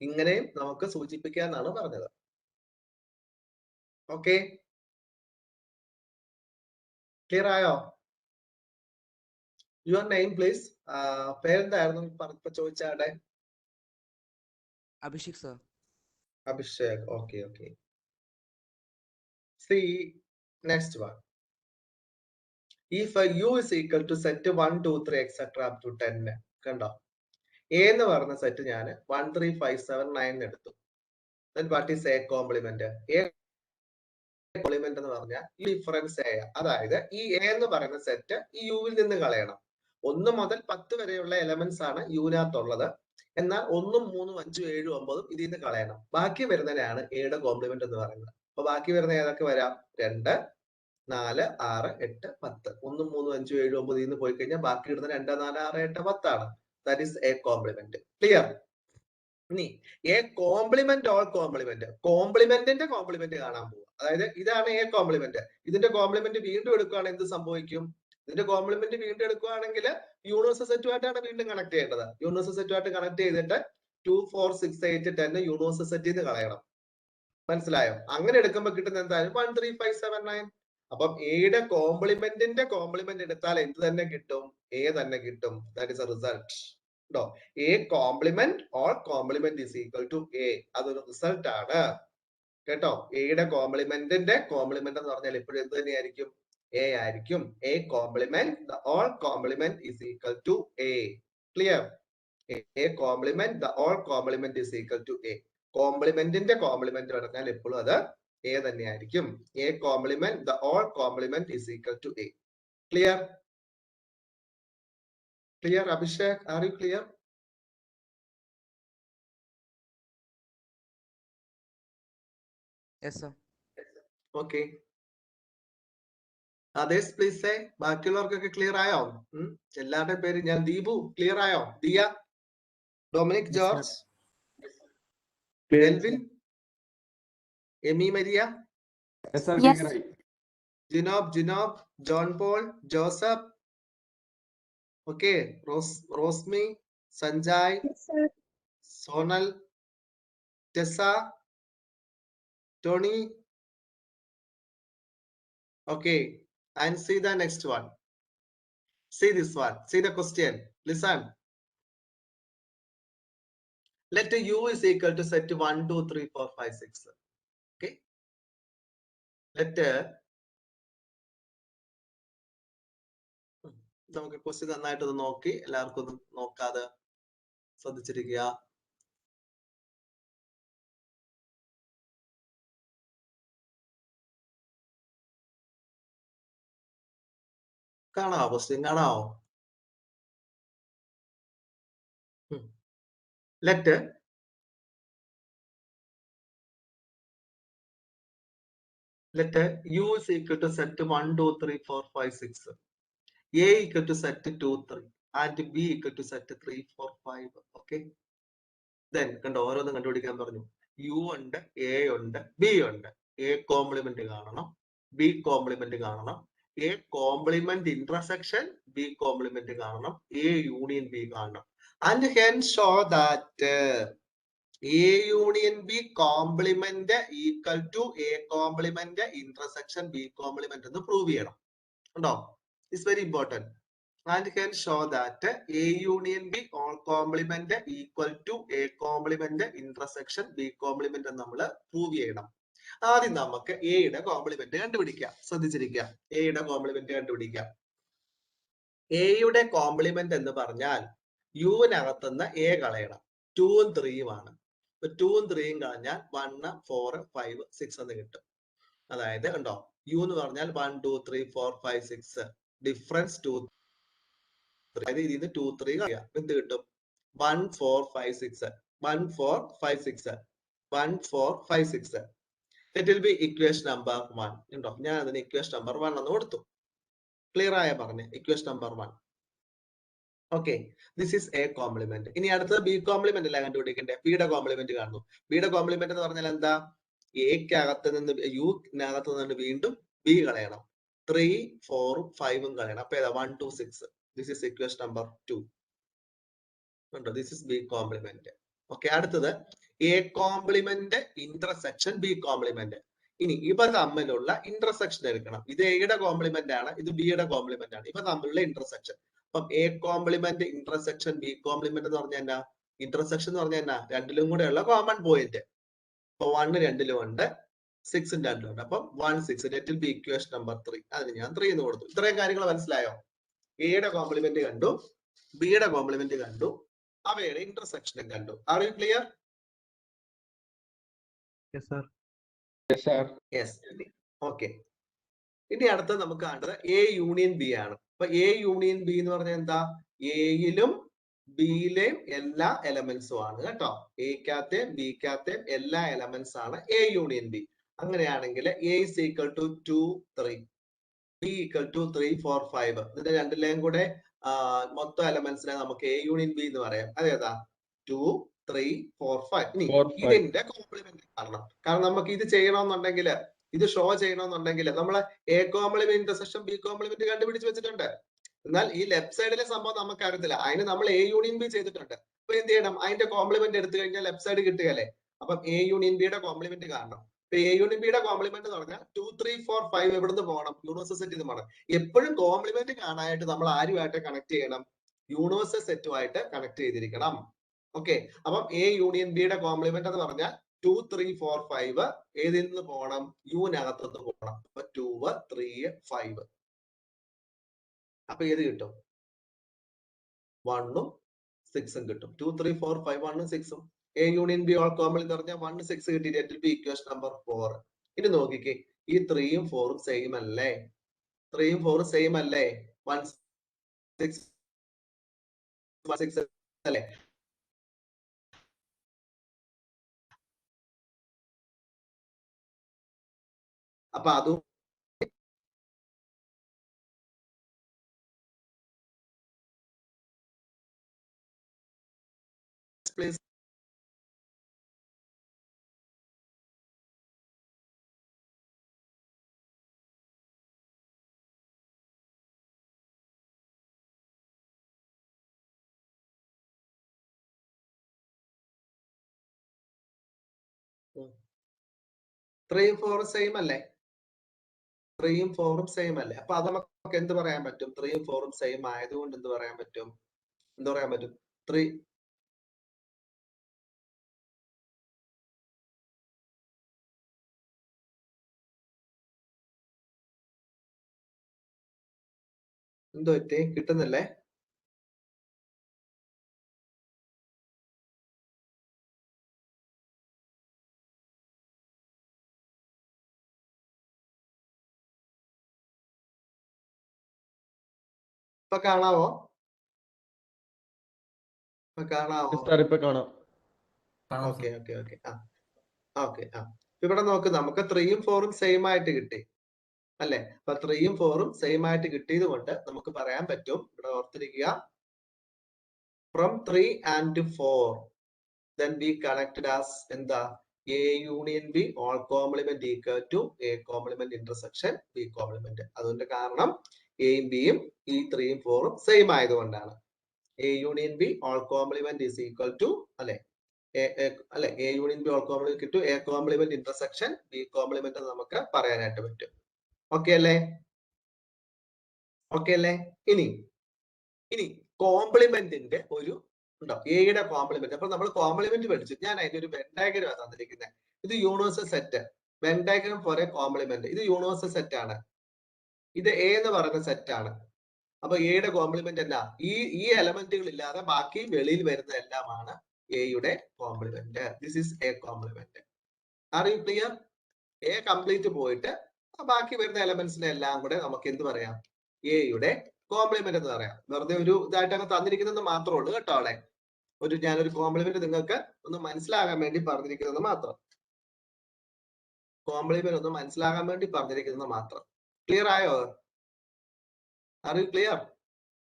ഇങ്ങനെയും നമുക്ക് സൂചിപ്പിക്കാന്നാണ് പറഞ്ഞത്. ഓക്കെ, ക്ലിയർ ആയോ? Your name please. പേരെന്തായിരുന്നു ഇപ്പൊ ചോദിച്ചാടെ? Abhishek sir. Abhishek. Okay okay. See next one. If u is equal to set 1, 2, 3, etc. up to 10, കണ്ടോ? എ എന്ന് പറഞ്ഞ സെറ്റ് ഞാൻ 1, 3, 5, 7, 9 എടുത്തു. Then what is a complement? A complement എന്ന് പറഞ്ഞാൽ ഈ ഡിഫറൻസ് എ. അതായത് ഈ എ എന്ന് പറയുന്ന സെറ്റ് ഈ യുവിൽ നിന്ന് കളയണം. 1 മുതൽ 10 വരെയുള്ള എലമെന്റ്സ് ആണ് യുവിനകത്തുള്ളത്. എന്നാൽ 1, 3, 5, 7, 9 ഇതിൽ നിന്ന് കളയണം. ബാക്കി വരുന്നതിനാണ് എയുടെ കോംപ്ലിമെന്റ് എന്ന് പറയുന്നത്. അപ്പൊ ബാക്കി വരുന്ന ഏതൊക്കെ വരാം? 2, 4, 6, 8, 10. 1, 3, 5, 7, 9 ഇതിൽ നിന്ന് പോയി കഴിഞ്ഞാൽ ബാക്കി ഇടുന്ന 2, 4, 6, 8, 10 ആണ്. That is A complement. Clear? ഇനി എ കോംപ്ലിമെന്റ് ഓൾ കോംപ്ലിമെന്റ്. കോംപ്ലിമെന്റിന്റെ കോംപ്ലിമെന്റ് കാണാൻ പോവുക. അതായത് ഇതാണ് എ കോംപ്ലിമെന്റ്. ഇതിന്റെ കോംപ്ലിമെന്റ് വീണ്ടും എടുക്കുകയാണെങ്കിൽ എന്ത് സംഭവിക്കും? ഇതിന്റെ കോംപ്ലിമെന്റ് വീണ്ടും എടുക്കുകയാണെങ്കിൽ യൂണിവേഴ്സൽ സെറ്റുമായിട്ടാണ് വീണ്ടും കണക്ട് ചെയ്യേണ്ടത്. യൂണിവേഴ്സൽ സെറ്റുമായിട്ട് കണക്ട് ചെയ്തിട്ട് 2, 4, 6, 8, 10 യൂണിവേഴ്സൽ സെറ്റിൽ നിന്ന് കളയണം. മനസ്സിലായോ? അങ്ങനെ എടുക്കുമ്പോൾ കിട്ടുന്ന എന്തായാലും 1, 3, 5, 7, 9. അപ്പം എയുടെ കോംപ്ലിമെന്റിന്റെ കോംപ്ലിമെന്റ് എടുത്താൽ എന്ത് തന്നെ കിട്ടും? എ തന്നെ കിട്ടും. That is a result. ോ A complement all complement is equal to A. അതൊരു റിസൾട്ട് ആണ് കേട്ടോ. എയുടെ കോംപ്ലിമെന്റിന്റെ കോംപ്ലിമെന്റ് എന്ന് പറഞ്ഞാൽ എപ്പോഴും എന്ത് തന്നെയായിരിക്കും? എ ആയിരിക്കും. A complement all complement is equal to A. Clear? A complement all complement is equal to A. കോംപ്ലിമെന്റിന്റെ കോംപ്ലിമെന്റ് പറഞ്ഞാൽ എപ്പോഴും അത് എ തന്നെയായിരിക്കും. A complement the whole complement is equal to A. Clear? Clear Abhishek? Are you clear? Yes sir. Okay. Others please say. ബാക്കിയുള്ളവർക്കൊക്കെ clear ആയോ? എല്ലാവരുടെയും പേര് ഞാൻ ദീപു ക്ലിയർ ആയോ? Diya, Dominic George, Elvin, Emy Maria, Jinob, John Paul, Joseph, okay, Rosmi, Sanjay, Sonal, Tessa, Tony. Okay, and see the next one. See this one. See the question. Listen. Let u is equal to set 1, 2, 3, 4, 5, 6. Okay. Let നമുക്ക് question നന്നായിട്ടൊന്ന് നോക്കി എല്ലാവർക്കും ഒന്ന് നോക്കാതെ ശ്രദ്ധിച്ചിരിക്കുക. കാണാവോ? Question കാണാവോ? Let u is equal to set 1, 2, 3, 4, 5, 6. A equal to set 2, 3 and B equal to set 3, 4, 5. Okay. Then കണ്ടോ ഓരോന്നും കണ്ടുപിടിക്കാൻ പറഞ്ഞു. യു ഉണ്ട്, എ ഉണ്ട്, ബി ഉണ്ട്. എ കോംപ്ലിമെന്റ് കാണണം, ബി കോംപ്ലിമെന്റ് കാണണം, A complement intersection B complement കാണണം, എ യൂണിയൻ ബി കാണണം. And hence show that A union B complement equal to A complement intersection B complement എന്ന് പ്രൂവ് ചെയ്യണം. ഉണ്ടോ? It's very important. And can show that A union B all complement equal to A complement intersection B complement എന്ന് നമ്മൾ prove ചെയ്യണം. ആദ്യം നമുക്ക് എയുടെ complement കണ്ടുപിടിക്കാം. ശ്രദ്ധിച്ചിരിക്കുക. എയുടെ കോംപ്ലിമെന്റ് കണ്ടുപിടിക്കാം. എയുടെ കോംപ്ലിമെന്റ് എന്ന് പറഞ്ഞാൽ യുവിനകത്തുനിന്ന് എ കളയണം. 2ഉം 3ഉം ആണ്. 2ഉം 3ഉം കളഞ്ഞാൽ 1, 4, 5, 6 എന്ന് കിട്ടും. അതായത് ഉണ്ടോ, യു എന്ന് പറഞ്ഞാൽ 1, 2, 3, 4, 5, 6 ഡിഫറൻസ് 2, അതായത് ഇതിന് 2, 3 കളയാം. എന്ത് കിട്ടും? 1, 4, 5, 6. 1, 4, 5, 6. 1, 4, 5, 6. It will be equation number 1. ഉണ്ടോ? ഞാൻ അതിന് equation number 1 എന്ന് കൊടുത്തു. ക്ലിയർ ആയ പറഞ്ഞേ? equation number 1. Okay, this is A complement. ഇനി അടുത്തത് ബി കോംപ്ലിമെന്റ് അല്ല കണ്ടുപിടിക്കണ്ടേ? ബിയുടെ കോംപ്ലിമെന്റ് കാണുന്നു. ബിയുടെ കോംപ്ലിമെന്റ് എന്ന് പറഞ്ഞാൽ എന്താ? എക്കകത്ത് നിന്ന് യുനകത്ത് നിന്ന് വീണ്ടും ബി കളയണം. 3, 4, 5 കളയണം. അപ്പൊ ഏതാ? 1, 2, 6. This is equation number 2. This is B complement. Okay, അടുത്തത് A complement intersection B complement. ഇനി ഇവ തമ്മിലുള്ള ഇന്റർസെക്ഷൻ എടുക്കണം. ഇത് എയുടെ കോംപ്ലിമെന്റ് ആണ്, ഇത് ബിയുടെ കോംപ്ലിമെന്റ് ആണ്. ഇവ തമ്മിലുള്ള ഇന്റർസെക്ഷൻ. അപ്പം A complement intersection B complement എന്ന് പറഞ്ഞാൽ എന്നാ? ഇന്റർസെക്ഷൻ എന്ന് പറഞ്ഞാൽ എന്നാ? രണ്ടിലും കൂടെ ഉള്ള കോമൺ പോയിന്റ്. അപ്പൊ 1 രണ്ടിലും ഉണ്ട്, 6 രണ്ടിലും ഉണ്ട്. അപ്പം 1, 6. That will be equation number 3. അതിന് ഞാൻ 3 എന്ന് കൊടുത്തു. ഇത്രയും കാര്യങ്ങൾ മനസ്സിലായോ? എയുടെ കോംപ്ലിമെന്റ് കണ്ടു, ബിയുടെ കോംപ്ലിമെന്റ് കണ്ടു, അവയുടെ ഇന്റർസെക്ഷനും കണ്ടു. R you clear? Yes, sir. Yes. Okay, ഇനി അടുത്ത നമുക്ക് കണ്ടത് എ യൂണിയൻ ബി ആണ്. അപ്പൊ എ യൂണിയൻ ബി എന്ന് പറഞ്ഞാൽ എന്താ? എയിലും ബിയിലെയും എല്ലാ എലമെന്റ്സും ആണ് കേട്ടോ. എക്കകത്തെയും ബിക്കകത്തെയും എല്ലാ എലമെന്റ്സ് ആണ് എ യൂണിയൻ ബി. അങ്ങനെയാണെങ്കിൽ A is equal to 2, 3, B equal to 3, 4, 5. ഇതിന്റെ രണ്ടിലെയും കൂടെ മൊത്തം എലമെന്റ്സിനെ നമുക്ക് എ യൂണിയൻ ബി എന്ന് പറയാം. അതേതാ? 2, 3, 4, 5. ഇനി ഇതിന്റെ കോംപ്ലിമെന്റ് കാണണം. കാരണം നമുക്ക് ഇത് ചെയ്യണമെന്നുണ്ടെങ്കിൽ, ഇത് ഷോ ചെയ്യണമെന്നുണ്ടെങ്കിൽ നമ്മൾ A complement intersection B complement കണ്ടുപിടിച്ച് വെച്ചിട്ടുണ്ട്. എന്നാൽ ഈ ലെഫ്റ്റ് സൈഡിലെ സംഭവം നമുക്ക് അറിയത്തില്ല. അതിന് നമ്മൾ എ യൂണിയൻ ബി ചെയ്തിട്ടുണ്ട്. അപ്പൊ എന്ത് ചെയ്യണം? അതിന്റെ കോംപ്ലിമെന്റ് എടുത്തു കഴിഞ്ഞാൽ ലെഫ്റ്റ് സൈഡ് കിട്ടുകയല്ലേ? അപ്പം എ യൂണിയൻ ബിയുടെ കോംപ്ലിമെന്റ് കാണണം. എ യൂണിയൻ ബിയുടെ കോംപ്ലിമെന്റ് എന്ന് പറഞ്ഞാൽ 2, 3, 4, 5 എവിടുന്ന് പോകണം? യൂണിവേഴ്സൽ സെറ്റിൽ നിന്ന് പോകണം. എപ്പോഴും കോംപ്ലിമെന്റ് കാണാനായിട്ട് നമ്മൾ ആരുമായിട്ട് കണക്ട് ചെയ്യണം? യൂണിവേഴ്സൽ സെറ്റുമായിട്ട് കണക്ട് ചെയ്തിരിക്കണം. ഓക്കെ, അപ്പം എ യൂണിയൻ ബിയുടെ കോംപ്ലിമെന്റ് എന്ന് പറഞ്ഞാൽ 2, 3, 4, 5 ഏതിൽ നിന്ന് പോകണം? യുനകത്തുനിന്ന് പോകണം. അപ്പൊ 2, 3, 5. അപ്പൊ ഏത് കിട്ടും? 1ഉം 6ഉം കിട്ടും. 2, 3, 4, 5, 1ഉം 6ഉം. A union B whole complement എന്ന് പറഞ്ഞാൽ 1 6 കിട്ടിയിട്ട് it will be equation number 4. ഇനി നോക്കിക്കേ, ഈ 3ഉം 4ഉം സെയിം അല്ലേ? 3ഉം 4ഉം സെയിം അല്ലേ? 1 6 അല്ലേ? അപ്പൊ അതും പ്ലീസ് ത്രീയും ഫോറും സെയിം അല്ലേ? 3ഉം 4ഉം സെയിം അല്ലേ? അപ്പൊ അത് നമുക്ക് എന്ത് പറയാൻ പറ്റും? 3ഉം 4ഉം സെയിം ആയതുകൊണ്ട് എന്ത് പറയാൻ പറ്റും? എന്ത് പറയാൻ പറ്റും? 3 എന്തോ പറ്റി? കിട്ടുന്നില്ലേ? ഇപ്പൊ കാണാവോ? ഇപ്പൊ കാണാവോ? ഇപ്പൊ കാണാം. ഓക്കെ ഓക്കെ ഓക്കെ ഓക്കെ ഇവിടെ നോക്ക്, നമുക്ക് 3ഉം 4ഉം സെയിം ആയിട്ട് കിട്ടി അല്ലെ? അപ്പൊ 3ഉം 4ഉം സെയിം ആയിട്ട് കിട്ടിയത് കൊണ്ട് നമുക്ക് പറയാൻ പറ്റും, ഇവിടെ ഓർത്തിരിക്കുക, from 3 and 4 then we connected as എന്താ? A union B all complement equal to A complement intersection B complement. അതുകൊണ്ട് കാരണം എയും ബിയും ഈ 3ഉം 4ഉം സെയിം ആയതുകൊണ്ടാണ്. A union B all complement is equal to അല്ലെ? അല്ലെ, A union B whole complement കിട്ടും, A complement intersection B complement നമുക്ക് പറയാനായിട്ട് പറ്റും. ഓക്കെ അല്ലേ? ഓക്കെ അല്ലേ? ഇനി കോംപ്ലിമെന്റിന്റെ ഒരു ഉണ്ടോ, എയുടെ കോംപ്ലിമെന്റ്. അപ്പൊ നമ്മൾ കോംപ്ലിമെന്റ് പഠിച്ചു. ഞാൻ അതിന്റെ ഒരു വെൻ ഡയഗ്രം തന്നിരിക്കുന്നത്. ഇത് universal set, Venn diagram for A complement. ഇത് യൂണിവേഴ്സൽ സെറ്റ് ആണ്, ഇത് എ എന്ന് പറയുന്ന സെറ്റ് ആണ്. അപ്പൊ എയുടെ കോംപ്ലിമെന്റ് എന്നാ? ഈ എലമെന്റുകൾ ഇല്ലാതെ ബാക്കി വെളിയിൽ വരുന്ന എല്ലാമാണ് എയുടെ complement. This is A complement. Are you clear? A complete പോയിട്ട് ബാക്കി വരുന്ന എലമെന്റ്സിനെ എല്ലാം കൂടെ നമുക്ക് എന്ത് പറയാം? എയുടെ കോംപ്ലിമെന്റ് എന്ന് പറയാം. വെറുതെ ഒരു ഇതായിട്ടാണ് തന്നിരിക്കുന്നത് മാത്രമേ ഉള്ളൂ കേട്ടോ. അവിടെ ഞാനൊരു കോംപ്ലിമെന്റ് നിങ്ങൾക്ക് ഒന്ന് മനസ്സിലാകാൻ വേണ്ടി പറഞ്ഞിരിക്കുന്നത് മാത്രം. കോംപ്ലിമെന്റ് ഒന്ന് മനസ്സിലാകാൻ വേണ്ടി പറഞ്ഞിരിക്കുന്നത് മാത്രം. ക്ലിയർ ആയോ? Are you clear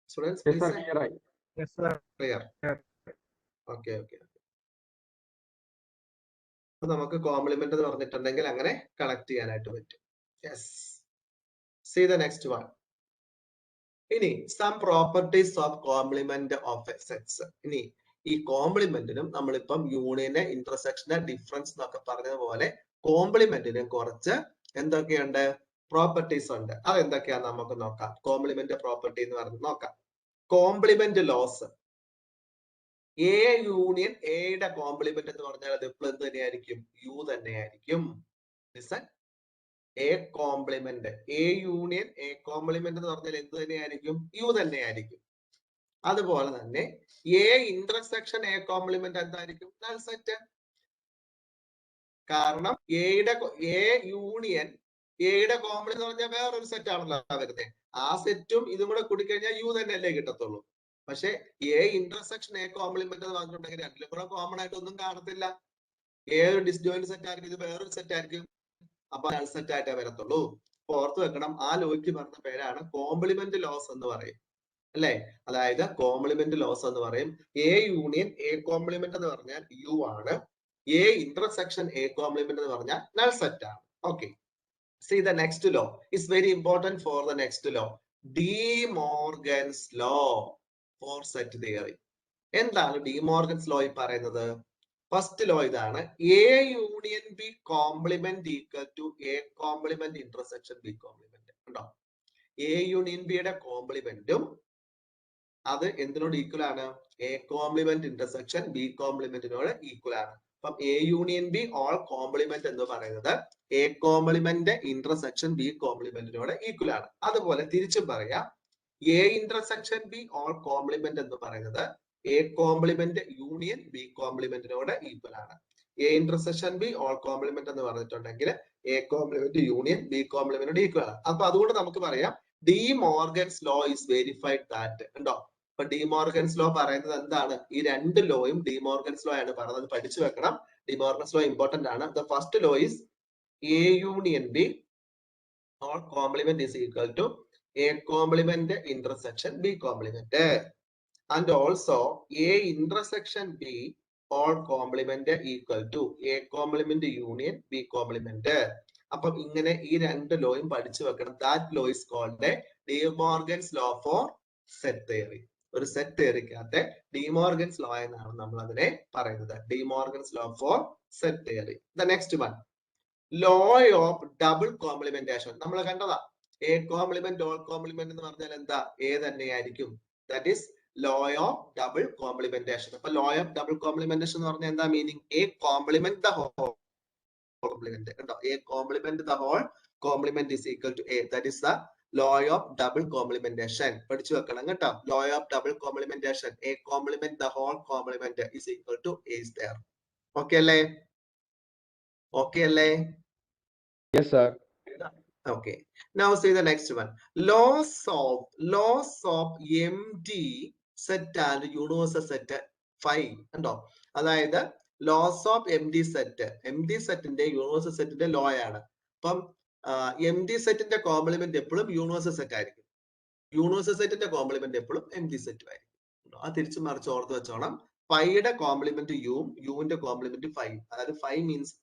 students? Clear. Okay okay. അപ്പൊ നമുക്ക് കോംപ്ലിമെന്റ് എന്ന് പറഞ്ഞിട്ടുണ്ടെങ്കിൽ അങ്ങനെ കണക്ട് ചെയ്യാനായിട്ട് പറ്റും. Yes. See the next one. ഇനി some properties of complement of a sets. ഇനി ഈ കോംപ്ലിമെന്റിനും നമ്മളിപ്പം യൂണിയന്, ഇന്റർസെക്ഷന്, ഡിഫറൻസ് എന്നൊക്കെ പറഞ്ഞതുപോലെ കോംപ്ലിമെന്റിനും കുറച്ച് എന്തൊക്കെയുണ്ട്? പ്രോപ്പർട്ടീസ് ഉണ്ട്. അതെന്തൊക്കെയാന്ന് നമുക്ക് നോക്കാം. കോംപ്ലിമെന്റ് പ്രോപ്പർട്ടി എന്ന് പറഞ്ഞ് നോക്കാം. Complement laws. എ യൂണിയൻ എയുടെ കോംപ്ലിമെന്റ് എന്ന് പറഞ്ഞാൽ അത് എപ്പോഴും എന്ത് തന്നെയായിരിക്കും? യു തന്നെയായിരിക്കും. A complement, A union A complement എന്ന് പറഞ്ഞാൽ എന്ത് തന്നെയായിരിക്കും? യു തന്നെയായിരിക്കും. അതുപോലെ തന്നെ എ ഇന്റർസെക്ഷൻ എ കോംപ്ലിമെന്റ് എന്തായിരിക്കും? Null set. കാരണം എ യൂണിയൻ എയുടെ കോംപ്ലിമെന്റ് എന്ന് പറഞ്ഞാൽ വേറൊരു സെറ്റ് ആണല്ലോ വരുന്നത്. ആ സെറ്റും ഇതും കൂടെ കൂടിക്കഴിഞ്ഞാൽ യു തന്നെയല്ലേ കിട്ടത്തുള്ളൂ. പക്ഷെ എ ഇന്റർസെക്ഷൻ എ കോംപ്ലിമെന്റ് എന്ന് പറഞ്ഞിട്ടുണ്ടെങ്കിൽ രണ്ടിലും കൂടെ കോമൺ ആയിട്ട് ഒന്നും കാണത്തില്ല. ഒരു ഡിസ്ജോയിന്റ് സെറ്റ് ആയിരിക്കും, ഇത് വേറൊരു സെറ്റ് ആയിരിക്കും. അപ്പൊ നൾ സെറ്റ് ആയിട്ടേ വരത്തുള്ളൂ. അപ്പൊ ഓർത്ത് വെക്കണം, ആ ലോയ്ക്ക് പറഞ്ഞ പേരാണ് കോംപ്ലിമെന്റ് ലോസ് എന്ന് പറയും അല്ലെ? അതായത് കോംപ്ലിമെന്റ് ലോസ് എന്ന് പറയും. എ യൂണിയൻ എ കോംപ്ലിമെന്റ് എന്ന് പറഞ്ഞാൽ യു ആണ്. എ ഇന്റർസെക്ഷൻ എ കോംപ്ലിമെന്റ് എന്ന് പറഞ്ഞാൽ നൾ സെറ്റ് ആണ്. Okay. See the next law is very important for the next law. De Morgan's law for set theory. എന്താണ് De Morgan's law പറയുന്നത്? First law ഇതാണ്. A union B complement equal to A complement intersection B complement. ഉണ്ടോ? A union ബിയുടെ കോംപ്ലിമെന്റും അത് എന്തിനോട് equal ആണ്? A complement intersection B കോംപ്ലിമെന്റിനോട് ഈക്വൽ ആണ്. അപ്പം A union B whole complement എന്ന് പറയുന്നത് എ കോംപ്ലിമെന്റ് ഇന്റർസെക്ഷൻ ബി കോംപ്ലിമെന്റിനോട് ഈക്വൽ ആണ്. അതുപോലെ തിരിച്ചും പറയാം, A intersection B whole complement എന്ന് പറയുന്നത് എ കോംപ്ലിമെന്റ് യൂണിയൻ ബി കോംപ്ലിമെന്റിനോട് ഈക്വൽ ആണ്. A intersection B whole complement എന്ന് പറഞ്ഞിട്ടുണ്ടെങ്കിൽ എ കോംപ്ലിമെന്റ് യൂണിയൻ ബി കോംപ്ലിമെന്റിനോട് ഈക്വൽ ആണ്. അപ്പൊ അതുകൊണ്ട് നമുക്ക് പറയാം De Morgan's law is verified that. ഉണ്ടോ? അപ്പൊ ഡി മോർഗൻസ് ലോ പറയുന്നത് എന്താണ്? ഈ രണ്ട് ലോയും ഡി മോർഗൻസ് ലോ ആണ് പറയുന്നത്. പഠിച്ചു വെക്കണം. ഡി മോർഗൻസ് ലോ ഇമ്പോർട്ടന്റ് ആണ്. The first law is A union B whole complement is equal to A complement intersection B complement. And also A intersection B all complement equal to A complement union B complement. അപ്പം ഇങ്ങനെ ഈ രണ്ട് ലോയും പഠിച്ചു വെക്കണം. That law is called De Morgan's law for set theory. ഒരു set തിയറിക്കകത്തെ De Morgan's law എന്നാണ് നമ്മൾ അതിനെ പറയുന്നത്. De Morgan's law for set theory. The next one law of double complementation. നമ്മൾ കണ്ടതാ. എ കോംപ്ലിമെന്റ് ഓൾ കോംപ്ലിമെന്റ് എന്ന് പറഞ്ഞാൽ എന്താ? എ തന്നെയായിരിക്കും. That is law of double complementation. അപ്പൊ ലോ ഓഫ് ഡബിൾ കോംപ്ലിമെന്റേഷൻ എന്ന് പറഞ്ഞാൽ എന്താ meaning? A complement the whole complement. കണ്ടോ? A complement the whole complement is equal to A. That is the law of double complementation. പഠിച്ചു വെക്കണം കേട്ടോ. Law of double complementation. A complement the whole complement is equal to A is there. Okay അല്ലേ? Okay അല്ലേ? Yes, sir. Okay. Now see the next one. Laws of MD set and universal set 5. ഉണ്ടോ? അതായത് loss of M D സെറ്റിന്റെ universal സെറ്റിന്റെ law ആണ്. അപ്പം M D സെറ്റിന്റെ complement എപ്പോഴും യൂണിവേഴ്സൽ സെറ്റ് ആയിരിക്കും. യൂണിവേഴ്സൽ സെറ്റിന്റെ കോംപ്ലിമെന്റ് എപ്പോഴും എം ഡി സെറ്റും ആയിരിക്കും. അത് തിരിച്ചു മറിച്ച് ഓർത്ത് വെച്ചോണം. ഫൈയുടെ കോംപ്ലിമെന്റ് യുവിന്റെ കോംപ്ലിമെന്റ് 5. അതായത് 5 മീൻസ്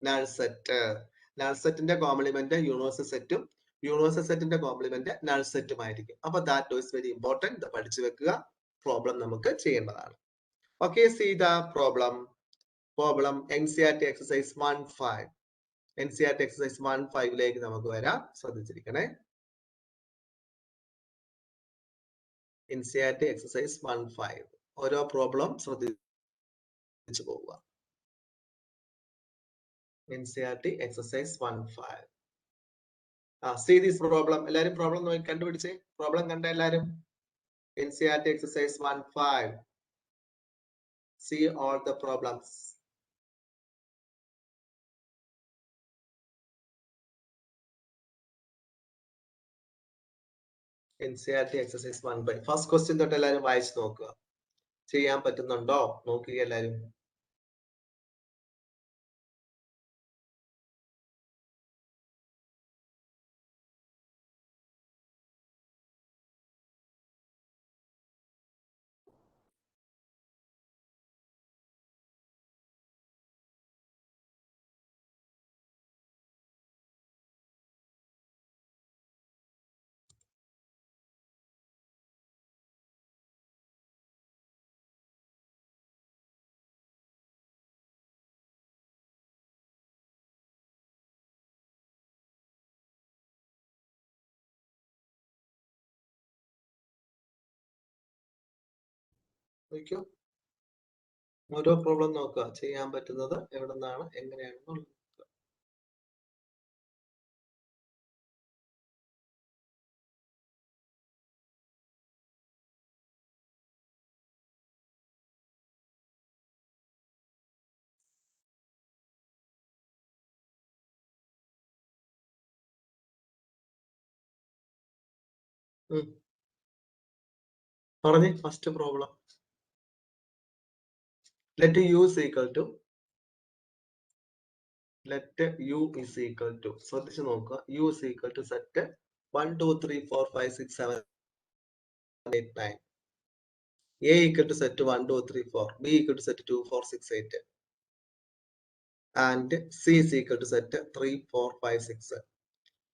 നൾ സെറ്റ്. നൾ സെറ്റിന്റെ കോംപ്ലിമെന്റ് യൂണിവേഴ്സൽ സെറ്റും യൂണിവേഴ്സൽ സെറ്റിന്റെ കോംപ്ലിമെന്റ് നൾ സെറ്റും ആയിരിക്കും. അപ്പൊ ദാറ്റ് ഈസ് വെരി ഇമ്പോർട്ടന്റ്. പഠിച്ചു വെക്കുക. പ്രോബ്ലം നമുക്ക് ചെയ്യേണ്ടതാണ്. Okay, see the problem. NCERT exercise 1.5. NCERT exercise 1.5ലേക്ക് നമുക്ക് വരാം. ശ്രദ്ധിച്ചിരിക്കണേ. NCERT exercise 1.5. ഓരോ പ്രോബ്ലം ശ്രദ്ധിച്ചു പോവുക. NCERT exercise 1.5. See this problem. എല്ലാരും പ്രോബ്ലം നോക്കി കണ്ടുപിടിച്ചേ. പ്രോബ്ലം കണ്ട എല്ലാരും? NCERT exercise 1.5. See all the problems. NCERT exercise 1.5. First question തൊട്ട് എല്ലാരും വായിച്ചു നോക്കുക. ചെയ്യാൻ പറ്റുന്നുണ്ടോ നോക്കുക എല്ലാരും. നോക്കൂ. ഓരോ പ്രോബ്ലം നോക്കുക. ചെയ്യാൻ പറ്റുന്നത് എവിടെ നിന്നാണ് എങ്ങനെയാണെന്നുള്ളത്. പറഞ്ഞേ. First problem. let u is equal to ശ്രദ്ധിച്ചു നോക്കുക. u is equal to set 1 2 3 4 5 6 7 8 9. a equal to set 1 2 3 4. b equal to set 2 4 6 8. and c is equal to set 3 4 5 6.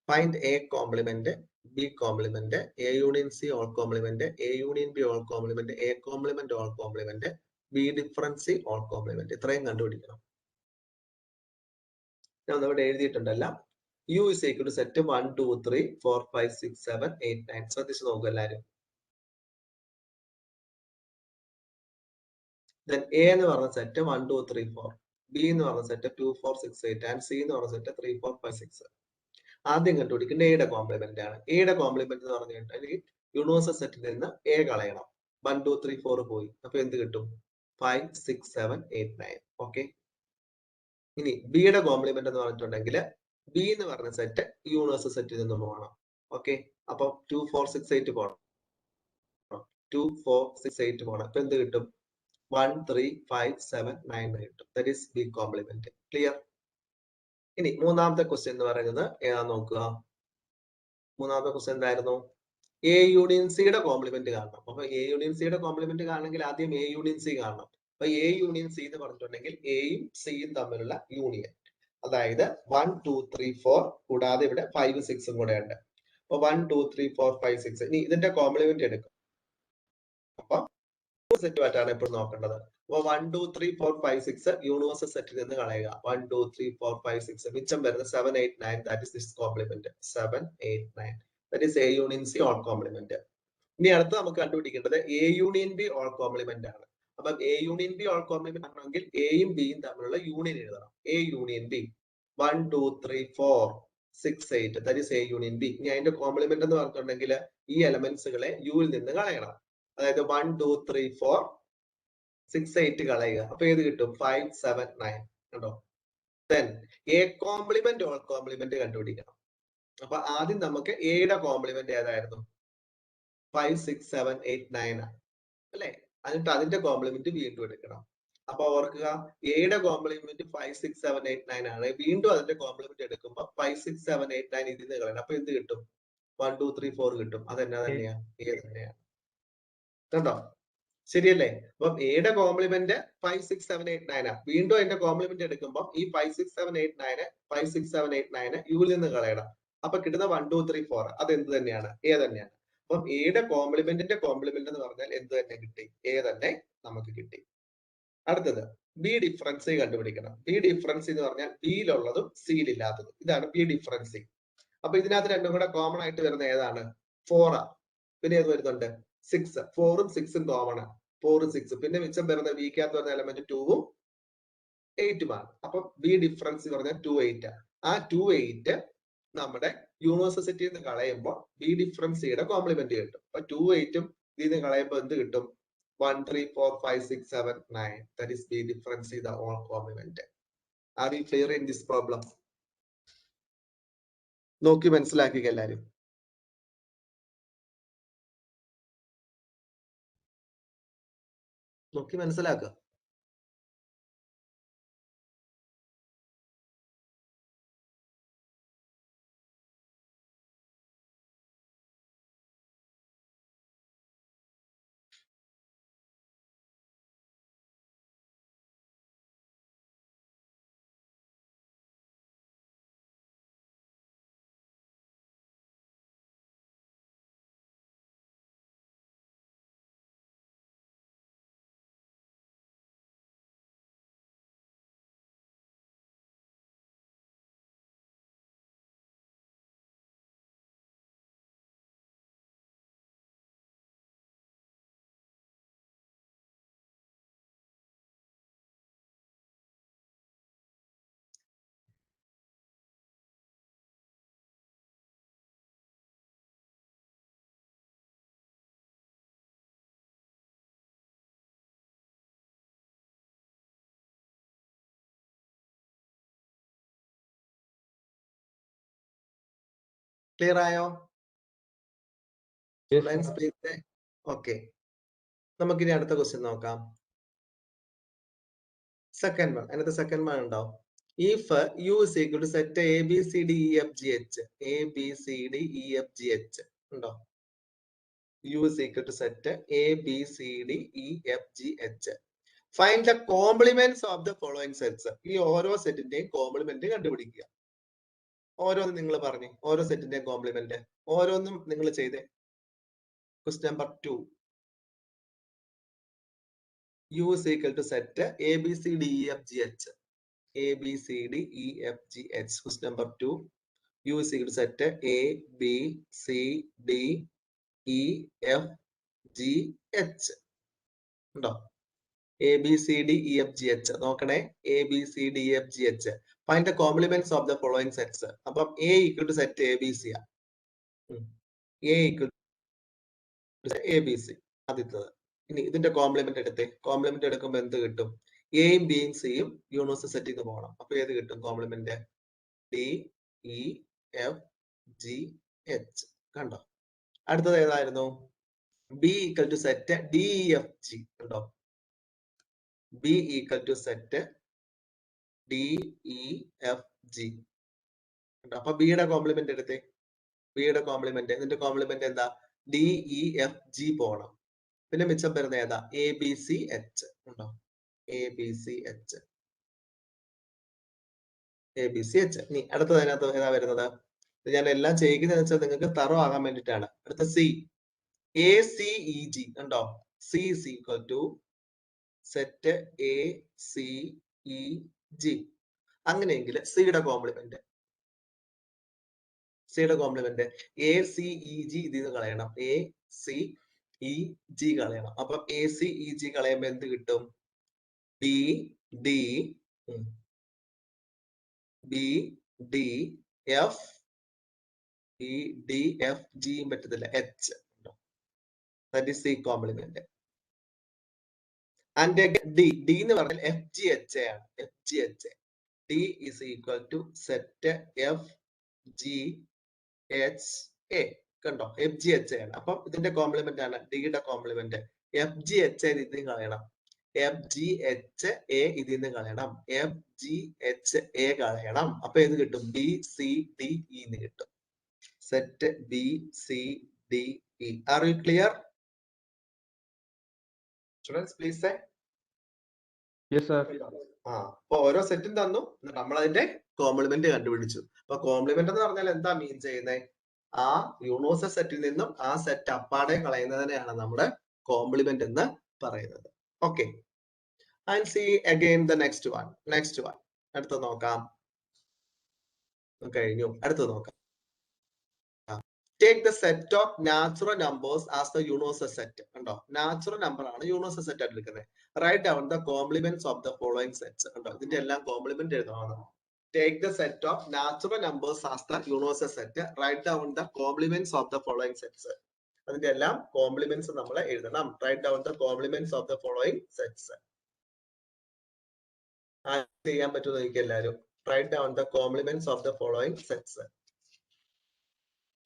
Find a complement, b complement, a union c all complement, a union b all complement, a complement all complement, b difference c all complement. ഇത്രയും കണ്ടുപിടിക്കണം. ഞാൻ ഇവിടെ എഴുതിയിട്ടുണ്ടല്ല. u is equal to set 1 2 3 4 5 6 7 8 9. ശ്രദ്ധിച്ചു നോക്കുക എല്ലാവരും. then a എന്ന് പറഞ്ഞ set 1 2 3 4, b എന്ന് പറഞ്ഞ സെറ്റ് 2 4 6 8 and c എന്ന് പറഞ്ഞ സെറ്റ് 3 4 5 6. ആദ്യം കണ്ടുപിടിക്കേണ്ട എയുടെ കോംപ്ലിമെന്റ് ആണ്. എയുടെ കോംപ്ലിമെന്റ് എന്ന് പറഞ്ഞു കഴിഞ്ഞാൽ യൂണിവേഴ്സൽ സെറ്റിൽ നിന്ന് എ കളയണം. 1 2 3 4 പോയി. അപ്പൊ എന്ത് കിട്ടും? 5 6 7 8 9. ഓക്കെ. ഇനി ബിയുടെ കോംപ്ലിമെന്റ് എന്ന് പറഞ്ഞിട്ടുണ്ടെങ്കിൽ ബി എന്ന് പറഞ്ഞ സെറ്റ് യൂണിവേഴ്സൽ സെറ്റിൽ നിന്ന് പോകണം. ഓക്കെ. അപ്പൊ 2 4 6 8 പോകണം. 2 4 6 8 പോകണം. അപ്പൊ എന്ത് കിട്ടും? 1 3 5 7 9 കിട്ടും. That is B complement. Clear? ഇനി മൂന്നാമത്തെ ക്വസ്റ്റ്യൻ എന്ന് പറയുന്നത് ഏതാ നോക്കുക. മൂന്നാമത്തെ ക്വസ്റ്റ്യൻ എന്തായിരുന്നു? എ യൂണിയൻ സിയുടെ കോംപ്ലിമെന്റ് കാണണം. അപ്പൊ എ യൂണിയൻ സിയുടെ കോംപ്ലിമെന്റ് കാണണമെങ്കിൽ ആദ്യം എ യൂണിയൻ സി കാണണം. അപ്പൊ എ യൂണിയൻ സി എന്ന് പറഞ്ഞിട്ടുണ്ടെങ്കിൽ എയും സിയും തമ്മിലുള്ള യൂണിയൻ, അതായത് 1 2 3 4 കൂടാതെ ഇവിടെ 5 6 കൂടെ ഉണ്ട്. അപ്പൊ 1 2 3 4 5 6. ഇനി ഇതിന്റെ കോംപ്ലിമെന്റ് എടുക്കും. അപ്പൊ സെറ്റ് ആയിട്ടാണ് എപ്പോഴും നോക്കേണ്ടത്. അപ്പൊ 1 2 3 4 5 6 യൂണിവേഴ്സൽ സെറ്റിൽ നിന്ന് കളയുക. 1 2 3 4 5 6 മിച്ചം വരുന്ന 7 8 9. That is this complement. 7 8 9. That is A union C whole complement. ഇനി അടുത്ത് നമുക്ക് കണ്ടുപിടിക്കേണ്ടത് A union B whole complement ആണ്. അപ്പം A union B whole complement ആണെങ്കിൽ എയും ബിയും തമ്മിലുള്ള യൂണിയൻ എഴുതണം. A union B 1 2 3 4 6 8. That is A union B. ഇനി അതിന്റെ കോംപ്ലിമെന്റ് എന്ന് പറഞ്ഞിട്ടുണ്ടെങ്കിൽ ഈ എലമെന്റ്സുകളെ യുവിൽ നിന്ന് കളയണം. അതായത് 1 2 3 4 6 8 കളയുക. അപ്പൊ ഏത് കിട്ടും? 5 7 9. കണ്ടോ? Then A complement all complement കണ്ടുപിടിക്കണം. അപ്പൊ ആദ്യം നമുക്ക് എയുടെ കോംപ്ലിമെന്റ് ഏതായിരുന്നു? 5 6 7 8 9 ആണ് അല്ലെ? എന്നിട്ട് അതിന്റെ കോംപ്ലിമെന്റ് വീണ്ടും എടുക്കണം. അപ്പൊ ഓർക്കുക, എയുടെ കോംപ്ലിമെന്റ് 5 6 7 8 9 ആണ്. വീണ്ടും അതിന്റെ കോംപ്ലിമെന്റ് എടുക്കുമ്പോൾ 5 6 7 8 9 ഇതിൽ നിന്ന് കളയണം. അപ്പൊ എന്ത് കിട്ടും? 1 2 3 4 കിട്ടും. അതെന്നാ തന്നെയാ? എ തന്നെയാണ്. കണ്ടോ? ശരിയല്ലേ? അപ്പം എയുടെ കോംപ്ലിമെന്റ് 5 6 7 8 9 ആണ്. വീണ്ടും അതിന്റെ കോംപ്ലിമെന്റ് എടുക്കുമ്പോൾ ഈ 5 6 7 8 9 5 6 7 8 9 യുവിൽ നിന്ന് കളയണം. അപ്പൊ കിട്ടുന്ന 1 2 3 4 അത് എന്ത് തന്നെയാണ്? എ തന്നെയാണ്. അപ്പം എയുടെ കോംപ്ലിമെന്റിന്റെ കോംപ്ലിമെന്റ് എന്ന് പറഞ്ഞാൽ എന്ത് തന്നെ കിട്ടി? എ തന്നെ നമുക്ക് കിട്ടി. അടുത്തത് ബി ഡിഫറൻസി കണ്ടുപിടിക്കണം. ബി ഡിഫറൻസി എന്ന് പറഞ്ഞാൽ ബിയിലുള്ളതും സിയിലില്ലാത്തതും. ഇതാണ് ബി ഡിഫറൻസി. അപ്പൊ ഇതിനകത്ത് രണ്ടും കൂടെ കോമൺ ആയിട്ട് വരുന്ന ഏതാണ്? 4 ആ. പിന്നെ ഏത് വരുന്നുണ്ട്? 6. 4ഉം 6ഉം കോമൺ ആണ്. 4 6. പിന്നെ മിച്ചം വരുന്ന ബിക്കകത്ത് വരുന്ന എലമെന്റ് 2ഉം 8ഉം ആണ്. അപ്പൊ ബി ഡിഫറൻസ് എന്ന് പറഞ്ഞാൽ 2 8. ആ 2 8 നമ്മുടെ യൂണിവേഴ്സൽ സെറ്റിൽ നിന്ന് കളയുമ്പോൾ ബി ഡിഫറൻസ് സിയുടെ കോംപ്ലിമെന്റ് കിട്ടും. അപ്പൊ 2 8ഉം ഇതിൽ നിന്ന് കളയുമ്പോൾ എന്ത് കിട്ടും? 1 3 4 5 6 7 9. That is B difference the all complement. Are you clear in this problem? നോക്കി മനസ്സിലാക്കുക എല്ലാരും. നോക്കി മനസ്സിലാക്കുക. ക്ലിയർ ആയോ? ഓക്കെ, നമുക്കിനി അടുത്ത ക്വസ്റ്റ്യൻ നോക്കാം. Second one. അതിനകത്ത് സെക്കൻഡ് വൺ ഉണ്ടാവും. If U is equal to set A B C D E F G H. A B C D E F G H ഉണ്ടോ? U is equal to set A B C D E F G H. Find the complements of the following sets. ഈ ഓരോ സെറ്റിന്റെയും complement കണ്ടുപിടിക്കുക. ഓരോന്നും നിങ്ങൾ പറഞ്ഞു. ഓരോ സെറ്റിന്റെയും complement ഓരോന്നും നിങ്ങൾ ചെയ്തേ. Question number 2. U is equal to set A, B, C, D, E, F, G, H. A, B, C, D, E, F, G, H. Question number 2. U is equal to set A, B, C, D, E, F, G, H. ഉണ്ടോ? A, B, C, D, E, F, G, H. നോക്കണേ. A, B, C, D, E, F, G, H. Find the complements of the following sets. അപ്പം A equal to set A, B, C. A equal to A, B, C. ആദ്യത്തത്. ഇനി ഇതിന്റെ complement എടുത്തേ. Complement എടുക്കുമ്പോൾ എന്ത് കിട്ടും? എയും ബിയും സിയും യൂണിവേഴ്സൽ സെറ്റിൽ നിന്ന് പോകണം. അപ്പൊ ഏത് കിട്ടും complement? D E F G H. കണ്ടോ? അടുത്തത് ഏതായിരുന്നു? B equal to set D E F G. കണ്ടോ? B equal to set D E F G. അപ്പൊ ബിയുടെ കോംപ്ലിമെന്റ് എടുത്തേ. ബിയുടെ കോംപ്ലിമെന്റ്, ഇതിന്റെ കോംപ്ലിമെന്റ് എന്താ? ഡി ഇ എഫ് ജി പോകണം. പിന്നെ മിച്ചം വരുന്ന ഏതാ? A B C H. ഉണ്ടോ? A B C H, A B C H. ഇനി അടുത്തത് അതിനകത്ത് ഏതാ വരുന്നത്? ഞാൻ എല്ലാം ചെയ്യിക്കുന്നത് വെച്ചാൽ നിങ്ങൾക്ക് തറോ ആകാൻ വേണ്ടിയിട്ടാണ്. അടുത്ത C, A C E G. ഉണ്ടോ? C is equal to set A C E G. അങ്ങനെയെങ്കിൽ സിയുടെ കോംപ്ലിമെന്റ്, സിയുടെ complement A C E G ഇതിൽ നിന്ന് കളയണം. എ സി ഇ ജി കളയണം. അപ്പൊ എ സി ഇ ജി കളയുമ്പോ എന്ത് കിട്ടും? B D B D F B D F ജിയും പറ്റത്തില്ല, H. That is C complement. And D, D എന്ന് പറഞ്ഞാൽ എഫ് ജി എച്ച് ആണ്. F G H, D is equal to set F G H A. കണ്ടോ? F G H ആണ്. അപ്പം ഇതിന്റെ complement ആണ് ഡിയുടെ complement. F G H A ഇതിൽ നിന്ന് കളയണം. എഫ് ജി എച്ച് എ ഇതിൽ നിന്ന് കളയണം. എഫ് ജി എച്ച് എ കളയണം. അപ്പൊ ഏത് കിട്ടും? ബി സി ഡി ഇ എന്ന് കിട്ടും. Set B C D E. R you clear? Students please say. Yes, sir. അപ്പൊ ഓരോ സെറ്റും തന്നു, നമ്മൾ അതിന്റെ കോംപ്ലിമെന്റ് കണ്ടുപിടിച്ചു. അപ്പൊ കോംപ്ലിമെന്റ് എന്ന് പറഞ്ഞാൽ എന്താ മീൻ ചെയ്യുന്നത്? ആ യൂണിവേഴ്സൽ സെറ്റിൽ നിന്നും ആ സെറ്റ് അപ്പാടെ കളയുന്നതിനെയാണ് നമ്മുടെ കോംപ്ലിമെന്റ് എന്ന് പറയുന്നത്. Okay, and C again the next one. Next one അടുത്ത് നോക്കാം. കഴിഞ്ഞു. അടുത്ത് നോക്കാം. Take the set of natural numbers as the universal set. കണ്ടോ? നാച്ചുറൽ നമ്പർ ആണ് യൂണിവേഴ്സൽ സെറ്റ് ആയിട്ട് എടുക്കുന്നത്. Write down the complements of the following sets. കണ്ടോ? ഇതിന്റെ എല്ലാം കോംപ്ലിമെന്റ് എഴുതണം. Take the set of natural numbers as the universal set. Write down the complements of the following sets. അതിന്റെ എല്ലാം compliments നമ്മൾ എഴുതണം. Write down the complements of the following sets. ചെയ്യാൻ പറ്റുമോ എനിക്ക് എല്ലാവരും? Write down the complements of the following sets.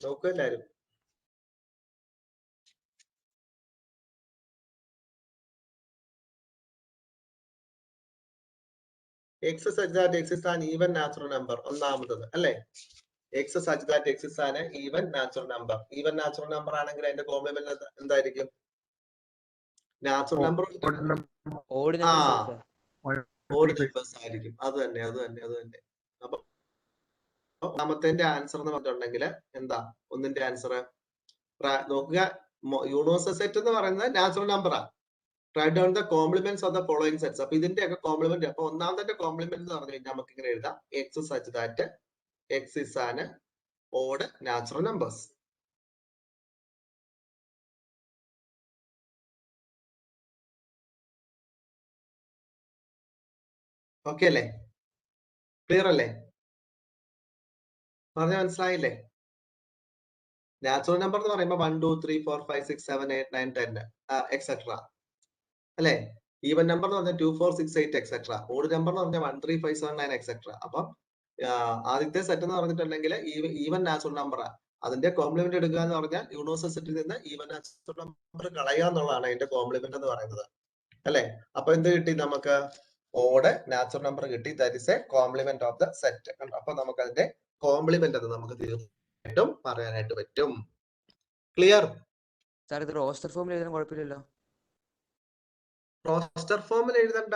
നോക്കൂ എല്ലാവരും. X such that X is an even natural number. ഒന്നാമത്തത് അല്ലേ? X such that X is an even natural number. Even natural number ആണെങ്കിൽ അതിന്റെ കോംപ്ലിമെന്റ് എന്തായിരിക്കും? നാച്ചുറൽ നമ്പർ ഓഡ് നമ്പേഴ്സ് ആയിരിക്കും. അത് തന്നെ. അപ്പൊ ഒന്നാമത്തെ ആൻസർ എന്ന് പറഞ്ഞിട്ടുണ്ടെങ്കിൽ എന്താ? ഒന്നിന്റെ ആൻസർ നോക്കുക. യൂണിവേഴ്സൽ സെറ്റ് എന്ന് പറയുന്നത് natural നമ്പറാ. Write down the complements of the following sets. അപ്പൊ ഇതിന്റെ ഒക്കെ കോംപ്ലിമെന്റ്. അപ്പൊ ഒന്നാമത്തെ കോംപ്ലിമെന്റ് എന്ന് പറഞ്ഞു കഴിഞ്ഞാൽ നമുക്ക് ഇങ്ങനെ എഴുതാം. X such that X is an odd natural numbers. Okay അല്ലേ? ക്ലിയർ അല്ലേ? പറഞ്ഞ മനസ്സിലായില്ലേ? നാച്ചുറൽ നമ്പർ എന്ന് പറയുമ്പോൾ 1 2 3 4 5 6 7 8 9 10 എക്സെട്ര അല്ലെ? ഈവൻ നമ്പർ എന്ന് പറഞ്ഞാൽ 2 4 6 8 എക്സെട്ര. ഓഡ് നമ്പർ എന്ന് പറഞ്ഞാൽ 1 3 5 7 9 എക്സെട്ര. അപ്പം ആദ്യത്തെ സെറ്റ് എന്ന് പറഞ്ഞിട്ടുണ്ടെങ്കിൽ ഈവൻ നാച്ചുറൽ നമ്പറാ. അതിന്റെ കോംപ്ലിമെന്റ് എടുക്കുക എന്ന് പറഞ്ഞാൽ യൂണിവേഴ്സൽ സെറ്റിൽ നിന്ന് ഈവൻ നാച്ചുറൽ നമ്പർ കളയുക എന്നുള്ളതാണ് അതിന്റെ കോംപ്ലിമെന്റ് എന്ന് പറയുന്നത് അല്ലെ? അപ്പൊ എന്ത് കിട്ടി നമുക്ക്? ഓഡ് നാച്ചുറൽ നമ്പർ കിട്ടി. That is A complement of the set. അപ്പൊ നമുക്ക് അതിന്റെ കോംപ്ലിമെന്റ് അത് നമുക്ക് തീർച്ചയായിട്ടും പറയാനായിട്ട് പറ്റും. ക്ലിയർ? സാർ ഇത് റോസ്റ്റർ ഫോമിൽ എഴുതാൻ കുഴപ്പമില്ലല്ലോ. റോസ്റ്റർ ഫോമിൽ എഴുതണ്ട.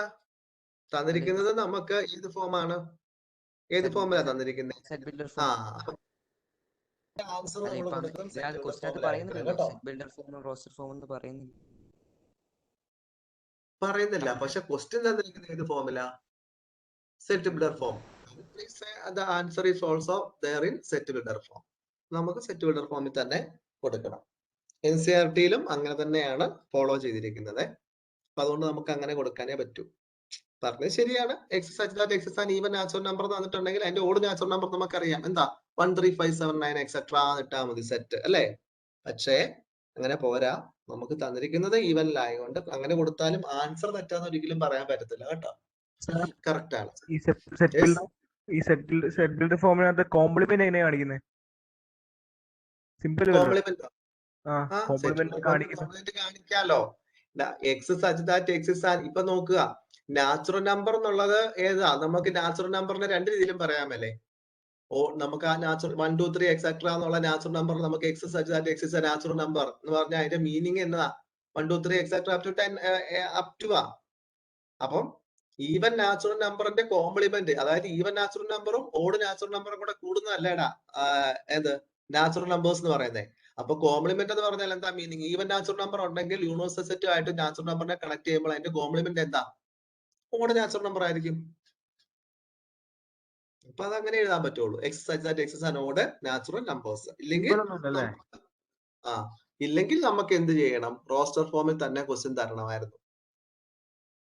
തന്നിരിക്കുന്നത് നമുക്ക് ഏത് ഫോമാണ്? ഏത് ഫോമിലാ തന്നിരിക്കുന്നത്? ആൻസർ പറയുന്നില്ല. പക്ഷെ ക്വസ്റ്റ്യൻ തന്നിരിക്കുന്നത് ഏത് ഫോമിലാ? Set builder form. The answer is also there in set builder form. നമുക്ക് സെറ്റ് ബിൽഡർ ഫോമിൽ തന്നെ കൊടുക്കണം. NCERT-യിലും അങ്ങനെ തന്നെയാണ് ഫോളോ ചെയ്തിരിക്കുന്നത്. അപ്പൊ അതുകൊണ്ട് നമുക്ക് അങ്ങനെ കൊടുക്കാനേ പറ്റൂ. പറഞ്ഞത് ശരിയാണ്. X such that X is an even natural number തന്നിട്ടുണ്ടെങ്കിൽ അതിന്റെ ഓഡ് നാച്ചുറൽ നമ്പർ നമുക്കറിയാം. എന്താ? 1 3 5 7 9 എക്സെട്ര ഇട്ടാ മതി സെറ്റ് അല്ലേ? പക്ഷേ അങ്ങനെ പോരാ. നമുക്ക് തന്നിരിക്കുന്നത് ഈവനിലായതുകൊണ്ട് അങ്ങനെ കൊടുത്താലും ആൻസർ തെറ്റാന്ന് ഒരിക്കലും പറയാൻ പറ്റത്തില്ല കേട്ടോ. കറക്റ്റ് ആണ്. ഈ സെറ്റിൽഡ് ഫോമിനകത്ത് കോംപ്ലിമെന്റ് എങ്ങനെയാ കാണിക്കുന്നത്? സിമ്പിൾ കോംപ്ലിമെന്റ് കോംപ്ലിമെന്റ് കാണിക്കുന്നത് കാണിക്കാലോ. X such that x is an. ഇപ്പൊ നോക്കുക, നാച്ചുറൽ നമ്പർ എന്നുള്ളത് ഏതാ? നമുക്ക് നാച്ചുറൽ നമ്പറിനെ രണ്ട് രീതിയിലും പറയാമല്ലേ. നമുക്ക് ആ നാച്ചുറൽ 1 2 3 എക്സെട്ര എന്നുള്ള നാച്ചുറൽ നമ്പർ നമുക്ക് x such that x is a natural number എന്ന് പറഞ്ഞാൽ അതിന്റെ മീനിങ് എന്നതാ? 1 2 3 etcetera up to 10 up to ആ. അപ്പം ഈവൻ നാച്ചുറൽ നമ്പറിന്റെ കോംപ്ലിമെന്റ്, അതായത് ഈവൻ നാച്ചുറൽ നമ്പറും ഓഡ് നാച്ചുറൽ നമ്പറും കൂടെ കൂടുന്നതല്ലേടാ ഏത് നാച്ചുറൽ നമ്പേഴ്സ് എന്ന് പറയുന്നത്. അപ്പൊ കോംപ്ലിമെന്റ് എന്ന് പറഞ്ഞാൽ എന്താ മീനിങ്? ഈവൻ നാച്ചുറൽ നമ്പർ ഉണ്ടെങ്കിൽ യൂണിവേഴ്സൽ സെറ്റ് ആയിട്ട് നാച്ചുറൽ നമ്പറിനെ കണക്ട് ചെയ്യുമ്പോൾ അതിന്റെ കോംപ്ലിമെന്റ് എന്താ? ഓഡ് നാച്ചുറൽ നമ്പർ ആയിരിക്കും. അപ്പൊ അത് അങ്ങനെ എഴുതാൻ പറ്റുള്ളൂ. X such that x is an odd natural numbers. ഇല്ലെങ്കിൽ നമുക്ക് എന്ത് ചെയ്യണം? റോസ്റ്റർ ഫോമിൽ തന്നെ ക്വസ്റ്റ്യൻ തരണമായിരുന്നു.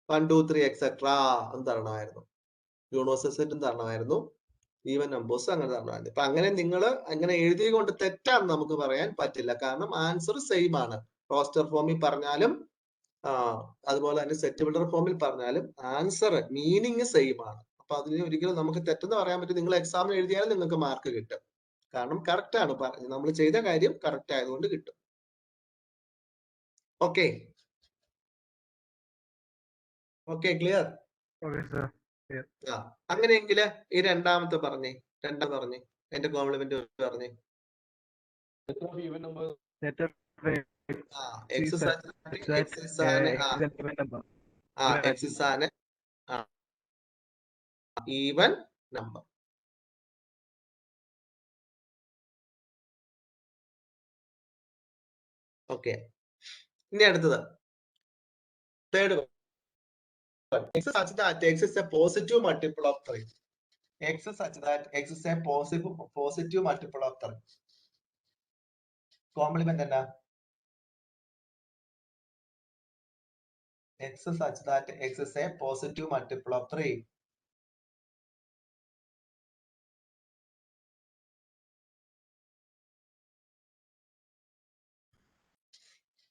1 2 3 എക്സെട്ര എന്ന് തരണമായിരുന്നു. യൂണിവേഴ്സൽ സെറ്റും തരണമായിരുന്നു. ഈവൻ നമ്പേഴ്സ് അങ്ങനെ തരണമായിരുന്നു. ഇപ്പൊ അങ്ങനെ നിങ്ങൾ അങ്ങനെ എഴുതി കൊണ്ട് തെറ്റാന്ന് നമുക്ക് പറയാൻ പറ്റില്ല. കാരണം ആൻസർ സെയിം ആണ്. റോസ്റ്റർ ഫോമിൽ പറഞ്ഞാലും അതുപോലെ തന്നെ സെറ്റ് ബിൽഡർ ഫോമിൽ പറഞ്ഞാലും ആൻസർ മീനിങ് സെയിം ആണ്. അപ്പൊ അതിന് ഒരിക്കലും നമുക്ക് തെറ്റെന്ന് പറയാൻ പറ്റും. നിങ്ങൾ എക്സാമിന് എഴുതിയാലും നിങ്ങൾക്ക് മാർക്ക് കിട്ടും. കാരണം കറക്റ്റ് ആണ് പറഞ്ഞത്. നമ്മൾ ചെയ്ത കാര്യം കറക്റ്റ് ആയതുകൊണ്ട് കിട്ടും. Okay clear? അങ്ങനെയെങ്കിൽ ഈ രണ്ടാമത്തെ പറഞ്ഞേ എന്റെ കോംപ്ലിമെന്റ് പറഞ്ഞേ. Even number. ഓക്കെ, ഇനി അടുത്തത് third one. X such that X is a positive multiple of 3. X such that X is a positive multiple of 3. Complement എന്താ? X such that X is a positive multiple of 3.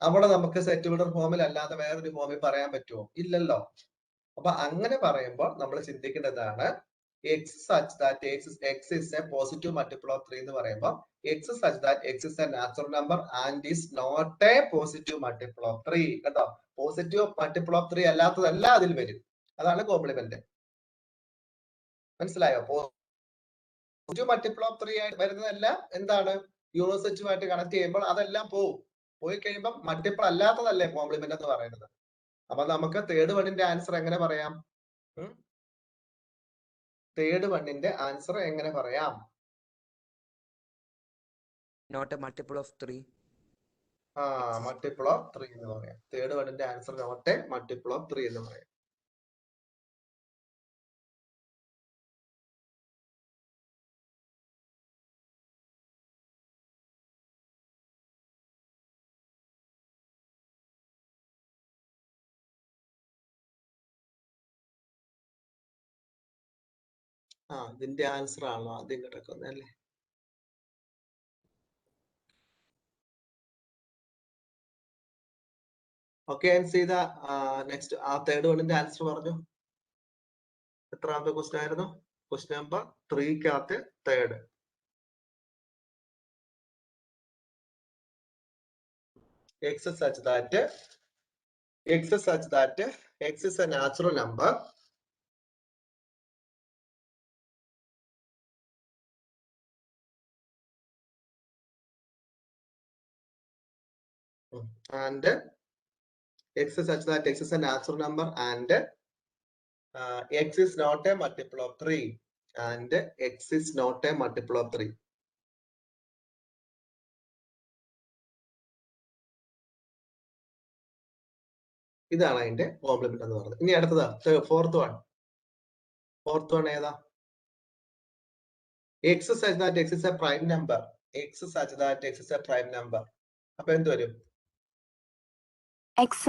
അവിടെ നമുക്ക് set builder ഫോമിൽ അല്ലാതെ വേറൊരു ഫോമിൽ പറയാൻ പറ്റുമോ? ഇല്ലല്ലോ. അപ്പൊ അങ്ങനെ പറയുമ്പോൾ നമ്മൾ ചിന്തിക്കേണ്ടതാണ് x such that x is a positive multiple of 3 എന്ന് പറയുമ്പോൾ x such that x is a natural number and is not a positive multiple of 3. കേട്ടോ, പോസിറ്റീവ് മൾട്ടിപ്പിൾ ഓഫ് 3 അല്ലാത്തതല്ല അതിൽ വരും. അതാണ് കോംപ്ലിമെന്റ്. മനസ്സിലായോ? പോസിറ്റീവ് മൾട്ടിപ്പിൾ ഓഫ് 3 ആയിട്ട് വരുന്നതെല്ലാം എന്താണ്? യൂണിവേഴ്സിറ്റുമായിട്ട് connect ചെയ്യുമ്പോൾ അതെല്ലാം പോയി കഴിയുമ്പോൾ മൾട്ടിപ്പിൾ അല്ലാത്തതല്ലേ കോംപ്ലിമെന്റ് എന്ന് പറയുന്നത്. അപ്പൊ നമുക്ക് തേർഡ് വണ്ണിന്റെ ആൻസർ എങ്ങനെ പറയാം? തേർഡ് വണ്ണിന്റെ ആൻസർ എങ്ങനെ പറയാം? Not a multiple of 3. Multiple of 3 എന്ന് പറയാം. തേർഡ് വണ്ണിന്റെ answer not a multiple of 3 എന്ന് പറയാം. ഇതിന്റെ ആൻസർ ആണോ ആദ്യം കിടക്കുന്നത് അല്ലേ? ഓക്കെ, ചെയ്ത നെക്സ്റ്റ് ആ തേർഡ് വണ്ണിന്റെ ആൻസർ പറഞ്ഞു. എത്രാമത്തെ ക്വസ്റ്റ്യൻ ആയിരുന്നു? Question number 3 third. X such that X is a natural number and X is such that X is a natural number and X is not a multiple of 3 and X is not a multiple of 3. ഇതാണ് അതിന്റെ complement എന്ന് പറയുന്നത്. ഇനി അടുത്തത് fourth one ഏതാ? X such that X is a prime number. X such that X is a prime number. അപ്പൊ എന്ത് വരും?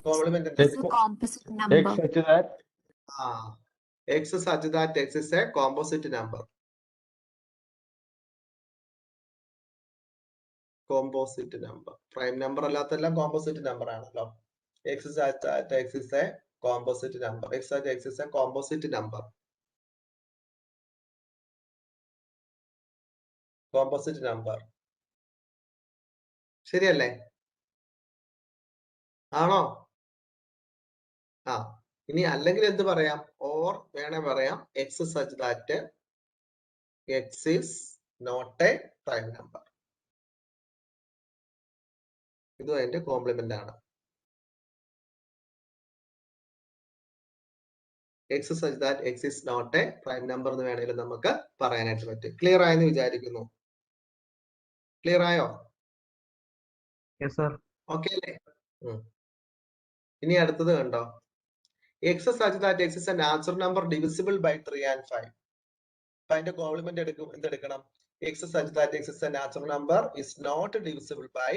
Complement composite number. X such that X is a composite number. Composite number. Prime number അല്ലാത്തെല്ലാം composite number ആണല്ലോ. X at x is a composite number. X at x is a composite number. Composite number ശരിയല്ലേ? ആണോ? ആ, ഇനി അല്ലെങ്കിൽ എന്ത് പറയാം? Or വേണേ പറയാം x such that x is not a prime number. ഇതും അതിന്റെ കോംപ്ലിമെന്റ് ആണ്. X such that x is not a prime number എന്ന് വേണമെങ്കിലും നമുക്ക് പറയാനായിട്ട് പറ്റും. ക്ലിയർ ആയെന്ന് വിചാരിക്കുന്നു. ക്ലിയർ ആയോ? ഓക്കെ അല്ലേ? ഇനി അടുത്തത് കണ്ടോ? X such that x is a natural number divisible by 3 and 5. അപ്പൊ അതിന്റെ കോംപ്ലിമെന്റ് എന്തെടുക്കണം? X such that x is a natural number is not divisible by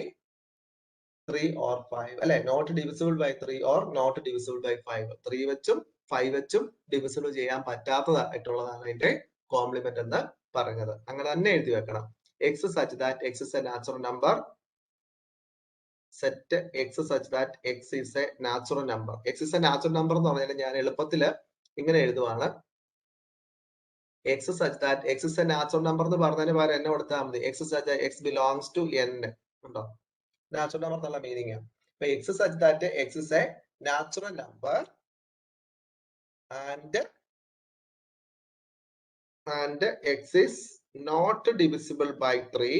3 or 5 അല്ലെ? Not divisible by 3 or not divisible by 5. 3 വെച്ചും 5 വെച്ചും divisible ചെയ്യാൻ പറ്റാത്തതായിട്ടുള്ളതാണ് അതിന്റെ complement എന്ന് പറഞ്ഞത്. അങ്ങനെ തന്നെ എഴുതി വെക്കണം. X such that x is a natural number set x such that x is a natural number. X is a natural number എന്ന് പറഞ്ഞാൽ ഞാൻ എളുപ്പത്തില് ഇങ്ങനെ എഴുതുവാണ്. X such that x is a natural number എന്ന് പറഞ്ഞതിന് പകരം എന്നെ കൊടുത്താൽ മതി. X such x belongs to N ഉണ്ടോ? നാച്ചുറൽ നമ്പർ എന്നുള്ള മീനിങ്. അപ്പൊ x such that x is a natural number and x is not divisible by 3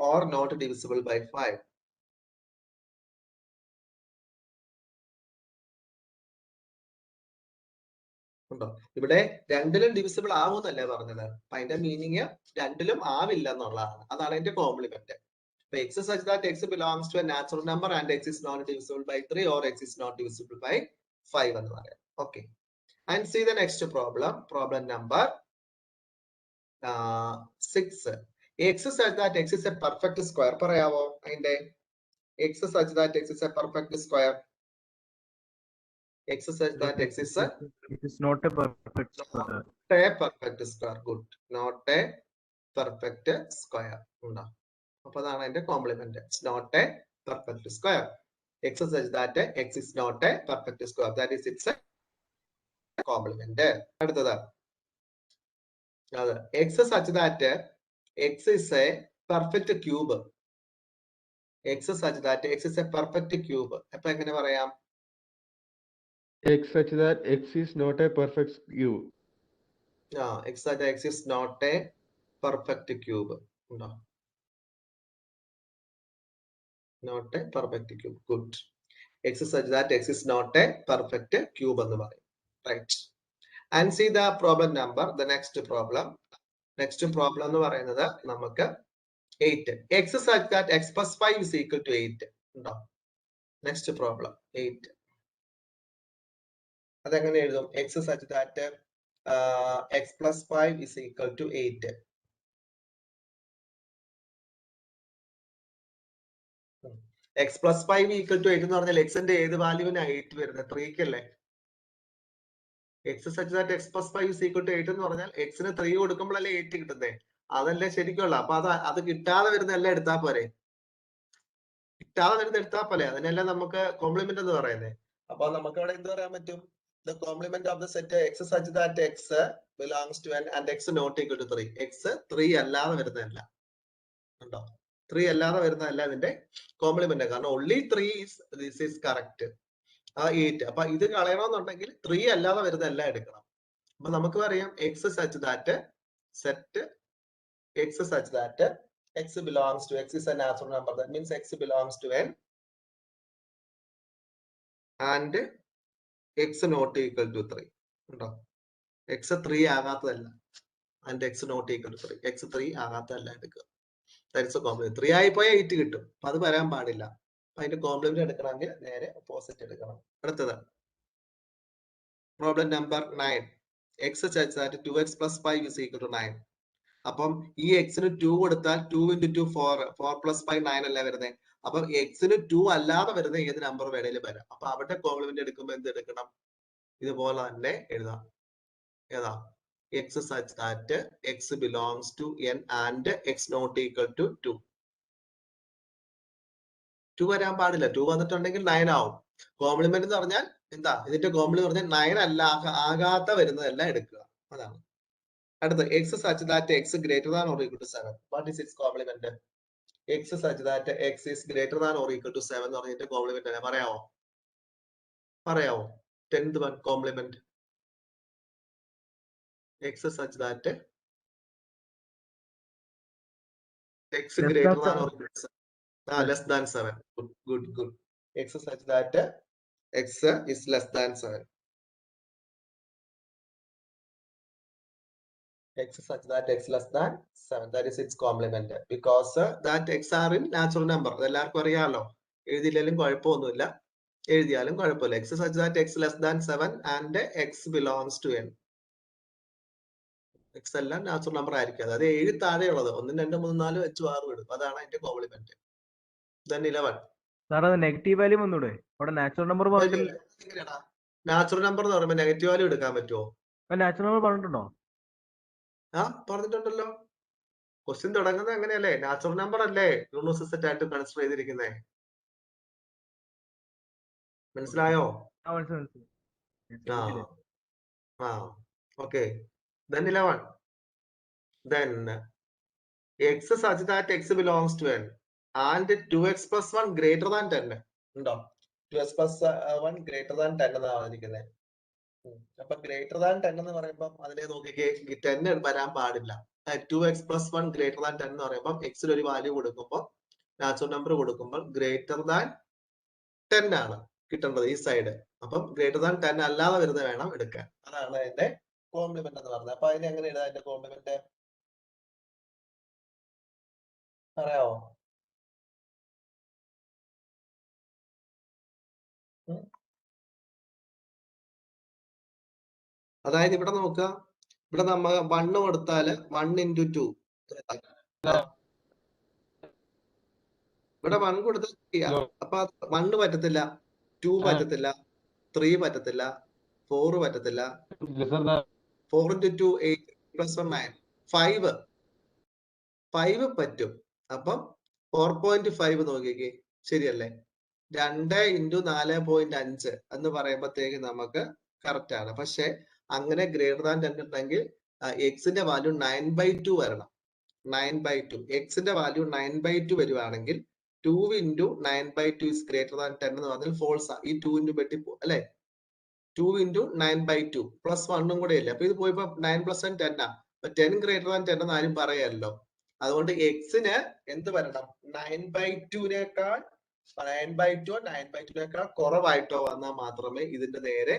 or not divisible by 5. ഉണ്ടോ? ഇവിടെ രണ്ടിലും ഡിവിസിബിൾ ആവുമെന്നല്ലേ പറഞ്ഞത്. അപ്പൊ അതിന്റെ മീനിങ് രണ്ടിലും ആവില്ല എന്നുള്ളതാണ്. അതാണ് അതിന്റെ കോംപ്ലിമെന്റ്. അപ്പൊ x such that x belongs to a natural number and x is not divisible by 3 or x is not divisible by 5 എന്ന് പറയാം. Okay. And see the next problem. Problem number 6. x such that x is a perfect square. പറയാവോ അതിന്റെ? x such that x is a perfect square. X such that x is a It is not a perfect square. Not a perfect square. Good. Not a perfect square. ഉണ്ടോ? അപ്പൊ അതാണ് അതിന്റെ complement. Not a perfect square. X such that x is not a perfect square. That is its a complement. അടുത്തത് അത് x such that x is a perfect cube. X such that x is a perfect cube. അപ്പൊ എങ്ങനെ പറയാം? x such that x is not a perfect cube. X such x is not a perfect cube. ഉണ്ടോ? Not a perfect cube. Good. X such that x is not a perfect cube എന്ന് പറയും. Right. And see the problem number. The next problem. Next problem എന്ന് പറയുന്നത് നമുക്ക് 8. X such that x plus 5 is equal to 8. ഉണ്ടോ? Next problem 8. അതെങ്ങനെ എഴുതും? X such that x plus 5 is equal to 8. X plus 5 equal to 8 എന്ന് പറഞ്ഞാൽ എക്സിന്റെ ഏത് വാല്യൂവിനാണ് 8 വരുന്നത്? 3 അല്ലേ? X such that x plus 5 equal to 8 എന്ന് പറഞ്ഞാൽ എക്സിന് 3 കൊടുക്കുമ്പോഴല്ലേ 8 കിട്ടുന്നേ? അതല്ലേ ശരിക്കുള്ള. അപ്പൊ അത് കിട്ടാതെ വരുന്നതെല്ലാം എടുത്താൽ പോരെ? കിട്ടാതെ വരുന്ന എടുത്താൽ പോലെ. അതിനെല്ലാം നമുക്ക് കോംപ്ലിമെന്റ് എന്ന് പറയുന്നത്. അപ്പൊ നമുക്ക് ഇവിടെ എന്ത് പറയാൻ പറ്റും? The complement of the set x such that x belongs to n and x not equal to 3. x 3 അല്ലാതെ വരുന്നതല്ല. ഉണ്ടോ? 3 അല്ലാതെ വരുന്നതല്ല ഇതിന്റെ കോംപ്ലിമെന്റ്. കാരണം only 3 is this is correct. 8. അപ്പൊ ഇത് കളയണമെന്നുണ്ടെങ്കിൽ 3 അല്ലാതെ വരുന്നതെല്ലാം എടുക്കണം. അപ്പൊ നമുക്ക് പറയാം x such that set x such that x belongs to x is a natural number. That means x belongs to n and x not equal to 3. ഉണ്ടോ? x 3 ആകാത്തതല്ല and x not equal to 3. x 3 ആകാത്തതല്ല എടുക്കുക. That's A complement. 3 ആയി പോയാൽ 8 കിട്ടും. അപ്പൊ അത് വരാൻ പാടില്ല. അപ്പൊ അതിന്റെ കോംപ്ലിമെന്റ് എടുക്കണമെങ്കിൽ നേരെ ഓപ്പോസിറ്റ് എടുക്കണം. അടുത്തത് problem number 9. x such that 2x plus 5 is equal to 9. അപ്പം ഈ എക്സിന് 2 കൊടുത്താൽ 2 into 2 4 4 plus 5 9 അല്ല വരുന്നത്. അപ്പൊ എക്സിന് 2 അല്ലാതെ വരുന്ന ഏത് നമ്പർ വേണേലും വരാം. അപ്പൊ അവിടെ കോംപ്ലിമെന്റ് എടുക്കുമ്പോൾ എന്ത് എടുക്കണം? ഇതുപോലെ തന്നെ എഴുതാം. ഏതാ x such that x belongs to n and x not equal to 2. 2 വരാൻ പാടില്ല. 2 വന്നിട്ടുണ്ടെങ്കിൽ 9 ആവും. കോംപ്ലിമെന്റ് എന്ന് പറഞ്ഞാൽ എന്താ? ഇതിന്റെ കോംപ്ലിമെന്റ് പറഞ്ഞാൽ 9 അല്ല ആകാത്ത വരുന്നതെല്ലാം എടുക്കുക. അതാണ്. അടുത്ത x such that x greater than or equal to 7. What is its complement? x such that x is greater than or equal to 7 എന്ന് പറഞ്ഞിട്ട് കോംപ്ലിമെന്റ് അല്ലേ? പറയാവോ 10th one complement x such that x greater than or equal to 7. Less than 7. Good. X such that x is less than 7. X such that x less than 7. That is its complement. Because that x are in natural number. അതെല്ലാവർക്കും അറിയാമല്ലോ. എഴുതിയില്ലെങ്കിലും കുഴപ്പമൊന്നുമില്ല. എഴുതിയാലും കുഴപ്പമില്ല. X such that x less than 7 and x belongs to n. x എല്ലാം natural number ആയിരിക്കും. അതായത് 7 താഴെയുള്ളത് 1 2 3 4 5 6 ഇടും. അതാണ് അതിന്റെ കോംപ്ലിമെന്റ്. Then 11. സാർ അത് നെഗറ്റീവ് വാല്യൂ വന്നൂടെ? അവിടെ നാച്ചുറൽ നമ്പർ പറഞ്ഞിട്ടില്ല. നാച്ചുറൽ നമ്പർ എന്ന് പറയുമ്പോൾ നെഗറ്റീവ് വാല്യൂ എടുക്കാൻ പറ്റുമോ? നാച്ചുറൽ നമ്പർ പറഞ്ഞിട്ടുണ്ടോ? പറഞ്ഞിട്ടുണ്ടല്ലോ. ക്വസ്റ്റ്യൻ തുടങ്ങുന്നത് അങ്ങനെയല്ലേ? നാച്ചുറൽ നമ്പർ അല്ലേ യൂണിവേഴ്സൽ സെറ്റ് ആയിട്ട് കൺസിഡർ ചെയ്തിരിക്കുന്നേ. മനസ്സിലായോ? Okay. Then 11. Then x such that x belongs to n and 2x plus 1 greater than 10. ഉണ്ടോ? 2x plus 1 greater than 10 എന്നാണ് പറഞ്ഞിരിക്കുന്നത്. അപ്പൊ ഗ്രേറ്റർ ദാൻ 10 എന്ന് പറയുമ്പോൾ അതിനെ നോക്കിക്കേ 10 വരാൻ പാടില്ല. 2x plus 1 greater than 10 എന്ന് പറയുമ്പോൾ എക്സിൽ ഒരു വാല്യൂ കൊടുക്കുമ്പോൾ നാച്ചുറൽ നമ്പർ കൊടുക്കുമ്പോൾ ഗ്രേറ്റർ ദാൻ 10 ആണ് കിട്ടേണ്ടത് ഈ സൈഡ്. അപ്പം ഗ്രേറ്റർ ദാൻ 10 അല്ലാതെ വരുന്നത് വേണം എടുക്കാൻ. അതാണ് അതിന്റെ കോംപ്ലിമെന്റ് എന്ന് പറയുന്നത്. അപ്പൊ അതിനെ എങ്ങനെ എഴുതാം? അതിന്റെ കോംപ്ലിമെന്റ് പറയാവോ? അതായത് ഇവിടെ നോക്കുക, ഇവിടെ നമ്മ 1 കൊടുത്താല് 1 into 2. ഇവിടെ 1 കൊടുത്താൽ അപ്പൊ 1 പറ്റത്തില്ല, 2 പറ്റത്തില്ല, 3 പറ്റത്തില്ല, 4 പറ്റത്തില്ല. 4 into 2 8 plus 1 9. 5 പറ്റും. അപ്പം 4.5 നോക്കിക്കേ, ശരിയല്ലേ? 2 into 4.5 എന്ന് പറയുമ്പോഴത്തേക്ക് നമുക്ക് കറക്റ്റ് ആണ്. പക്ഷെ അങ്ങനെ ഗ്രേറ്റർ ദാൻ 10 ഉണ്ടെങ്കിൽ എക്സിന്റെ വാല്യൂ 9/2 വരണം. 9/2 എക്സിന്റെ വാല്യൂ 9/2 വരുവാണെങ്കിൽ 2 into 9/2 is greater than 10 എന്ന് പറഞ്ഞാൽ ഫോൾസ് ആ. ഈ 2 into വെട്ടിപ്പോ അല്ലെ? 2 into 9/2 പ്ലസ് 1 കൂടെ ഇല്ല. അപ്പൊ ഇത് പോയപ്പോ 9 plus 10 10 ആ. അപ്പൊ 10 greater than 10 എന്ന് ആരും പറയല്ലോ. അതുകൊണ്ട് എക്സിന് എന്ത് വരണം? 9/2നേക്കാൾ 9/2നേക്കാൾ കുറവായിട്ടോ വന്നാൽ മാത്രമേ ഇതിന്റെ നേരെ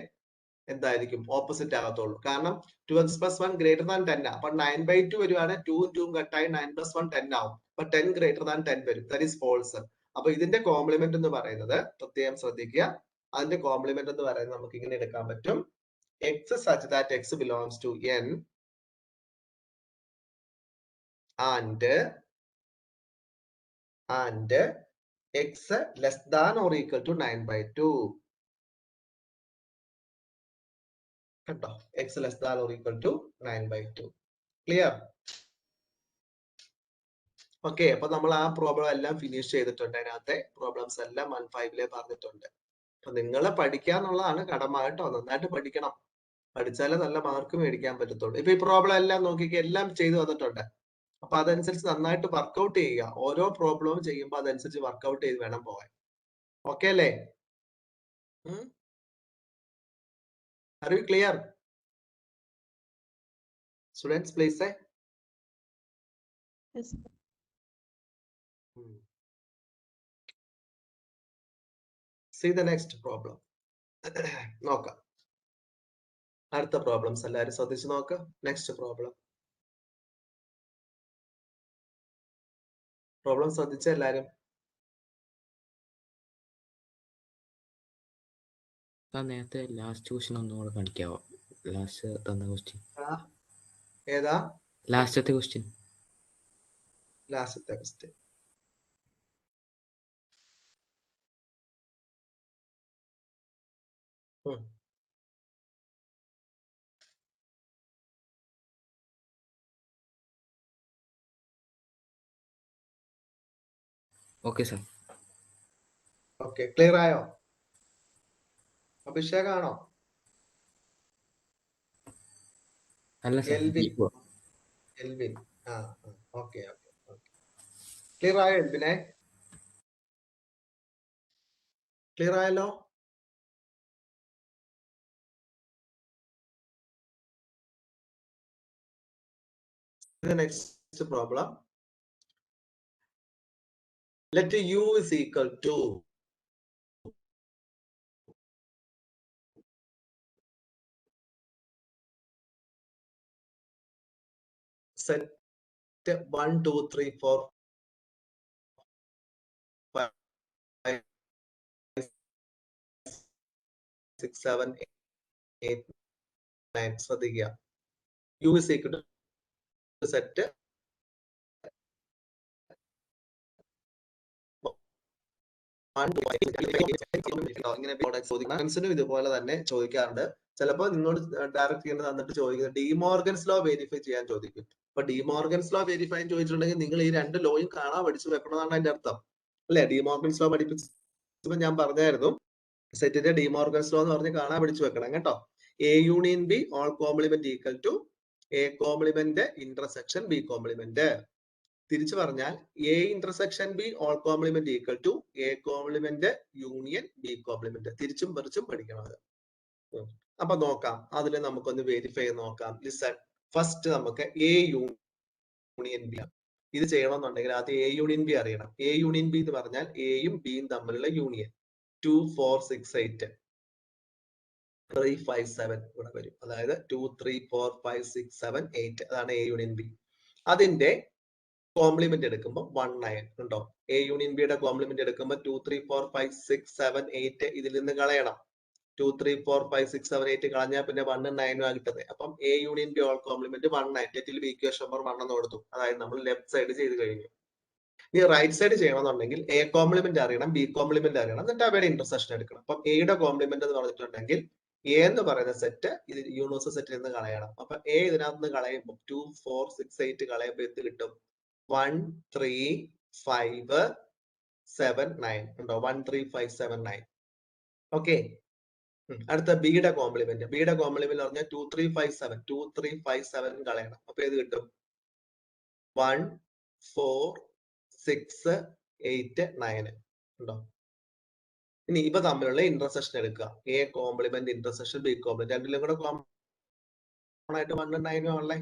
എന്തായിരിക്കും ഓപ്പോസിറ്റ് ആകത്തുള്ളൂ. കാരണം 2x plus 1 greater than 10 അപ്പൊ 9/2 വരുവാണെങ്കിൽ 2 2 കട്ടായി 9 plus 1 10 ആവും. അപ്പൊ 10 greater than 10 വരും. That is false. അപ്പൊ ഇതിന്റെ കോംപ്ലിമെന്റ് എന്ന് പറയുന്നത് പ്രത്യേകം ശ്രദ്ധിക്കുക. അതിന്റെ കോംപ്ലിമെന്റ് എന്ന് പറയുന്നത് നമുക്ക് ഇങ്ങനെ എടുക്കാൻ പറ്റും. x such that x belongs to n and x less than or equal to 9/2. കണ്ടോ? x less than or equal to 9/2. Clear? Okay. അപ്പൊ നമ്മൾ ആ പ്രോബ്ലം എല്ലാം ഫിനിഷ് ചെയ്തിട്ടുണ്ട്. അതിനകത്തെ പ്രോബ്ലംസ് എല്ലാം 1.5 പറഞ്ഞിട്ടുണ്ട്. അപ്പൊ നിങ്ങൾ പഠിക്കാന്നുള്ളതാണ് കടമ കേട്ടോ. നന്നായിട്ട് പഠിക്കണം. പഠിച്ചാലേ നല്ല മാർക്ക് മേടിക്കാൻ പറ്റത്തുള്ളൂ. ഇപ്പൊ ഈ പ്രോബ്ലം എല്ലാം നോക്കിക്കേ, എല്ലാം ചെയ്തു വന്നിട്ടുണ്ട്. അപ്പൊ അതനുസരിച്ച് നന്നായിട്ട് വർക്ക്ഔട്ട് ചെയ്യുക. ഓരോ പ്രോബ്ലവും ചെയ്യുമ്പോൾ അതനുസരിച്ച് വർക്ക്ഔട്ട് ചെയ്ത് വേണം പോകാൻ. ഓക്കെ അല്ലേ? R you clear? Students please say. See the next problem. നോക്കാം. അടുത്ത പ്രോബ്ലംസ് എല്ലാവരും ശ്രദ്ധിച്ച് നോക്കാം. നെക്സ്റ്റ് പ്രോബ്ലം ശ്രദ്ധിച്ച എല്ലാരും? നേരത്തെ ലാസ്റ്റ് ക്വസ്റ്റ്യൻ ഒന്നുകൂടെ കാണിക്കാവോ? ലാസ്റ്റ് തന്ന ക്വസ്റ്റ്യൻ ഏതാ? ലാസ്റ്റത്തെ question. Okay sir. Okay, clear ആയോ? അഭിഷേകാണോ? അല്ല സർ, എൽവിൻ. എൽവിൻ. ആ, ഓക്കെ ഓക്കെ ഓക്കെ. ക്ലിയർ ആയോ എൽവിനെ? ക്ലിയർ ആയല്ലോ? The next problem. Let u is equal to set 1, 2, 3, 4, 5, 6, 7, 8, 9. ശ്രദ്ധിക്കുക. u is equal to set ഇങ്ങനെ ചോദിക്കും. ഇതുപോലെ തന്നെ ചോദിക്കാറുണ്ട്. ചിലപ്പോൾ നിങ്ങളോട് ഡയറക്റ്റ് ചെയ്യുന്നത് തന്നിട്ട് ചോദിക്കുന്നത് ഡിമോർഗൻസ് ലോ വെരിഫൈ ചെയ്യാൻ ചോദിക്കും. അപ്പൊ ഡിമോർഗൻസ് ലോ വെരിഫൈ ചോദിച്ചിട്ടുണ്ടെങ്കിൽ നിങ്ങൾ ഈ രണ്ട് ലോയും കാണാൻ പഠിച്ചു വെക്കണമെന്നാണ് അതിന്റെ അർത്ഥം, അല്ലെ? ഡിമോർഗൻസ് ലോ പഠിപ്പിച്ചപ്പോ ഞാൻ പറഞ്ഞായിരുന്നു സെറ്റിന്റെ ഡിമോർഗൻസ് ലോ എന്ന് പറഞ്ഞ് കാണാൻ പഠിച്ചു വെക്കണം കേട്ടോ. A union B whole complement equal to A complement intersection B complement. തിരിച്ചു പറഞ്ഞാൽ A intersection B whole complement equal to A complement union B complement. തിരിച്ചും പറിച്ചും പഠിക്കണം അത്. അപ്പൊ നോക്കാം, അതിൽ നമുക്കൊന്ന് വെരിഫൈ ചെയ്ത് നോക്കാം. ലിസൺ, ഫസ്റ്റ് നമുക്ക് എ യൂണിയൻ ബി. ഇത് ചെയ്യണമെന്നുണ്ടെങ്കിൽ അത് എ യൂണിയൻ ബി അറിയണം. എ യൂണിയൻ ബി എന്ന് പറഞ്ഞാൽ എയും ബിയും തമ്മിലുള്ള യൂണിയൻ. 2, 4, 6, 8, 3, 5, 7 ഇവിടെ വരും. അതായത് 2, 3, 4, 5, 6, 7, 8 അതാണ് എ യൂണിയൻ ബി. അതിന്റെ കോംപ്ലിമെന്റ് എടുക്കുമ്പോൾ 1, 9 ഉണ്ടോ? എ യൂണിയൻ ബിയുടെ കോംപ്ലിമെന്റ് എടുക്കുമ്പോൾ 2, 3, 4, 5, 6, 7, 8 ഇതിൽ നിന്ന് കളയണം. 2, 3, 4, 5, 6, 7, 8 കളഞ്ഞാൽ പിന്നെ 1, 9 ആണ് കിട്ടുന്നത്. അപ്പം A union B whole complement 1, 9. തെറ്റിൽ ബി ഇക്വേഷൻ നമ്പർ 1 എന്ന് കൊടുത്തു. അതായത് നമ്മൾ ലെഫ്റ്റ് സൈഡ് ചെയ്ത് കഴിഞ്ഞു. ഇനി റൈറ്റ് സൈഡ് ചെയ്യണമെന്നുണ്ടെങ്കിൽ എ കോംപ്ലിമെന്റ് അറിയണം, ബി കോംപ്ലിമെന്റ് അറിയണം, എന്നിട്ട് അവയുടെ ഇന്റർസെക്ഷൻ എടുക്കണം. അപ്പം എയുടെ കോംപ്ലിമെന്റ് എന്ന് പറഞ്ഞിട്ടുണ്ടെങ്കിൽ എ എന്ന് പറയുന്ന സെറ്റ് ഇത് യൂണിവേഴ്സൽ സെറ്റിൽ നിന്ന് കളയണം. അപ്പൊ എ ഇതിനകത്ത് നിന്ന് കളയുമ്പോൾ 2, 4, 6, 8 കളയുമ്പോൾ എന്ത് കിട്ടും? 1, 3, 5, 7, 9 ഉണ്ടോ? 1, 3, 5, 7, 9. ഓക്കെ. അടുത്ത ബിയുടെ കോംപ്ലിമെന്റ്. ബിയുടെ കോംപ്ലിമെന്റ് പറഞ്ഞാൽ 2, 3, 5, 7. 2, 3, 5, 7 കളയണം. അപ്പൊ ഏത് കിട്ടും? 1, 4, 6, 8, 9 ഉണ്ടോ? ഇനി ഇവ തമ്മിലുള്ള ഇന്റർസെക്ഷൻ എടുക്കുക. A complement intersection B complement രണ്ടിലും കൂടെ കോമൺ ആയിട്ട് 1, 9 ആണല്ലേ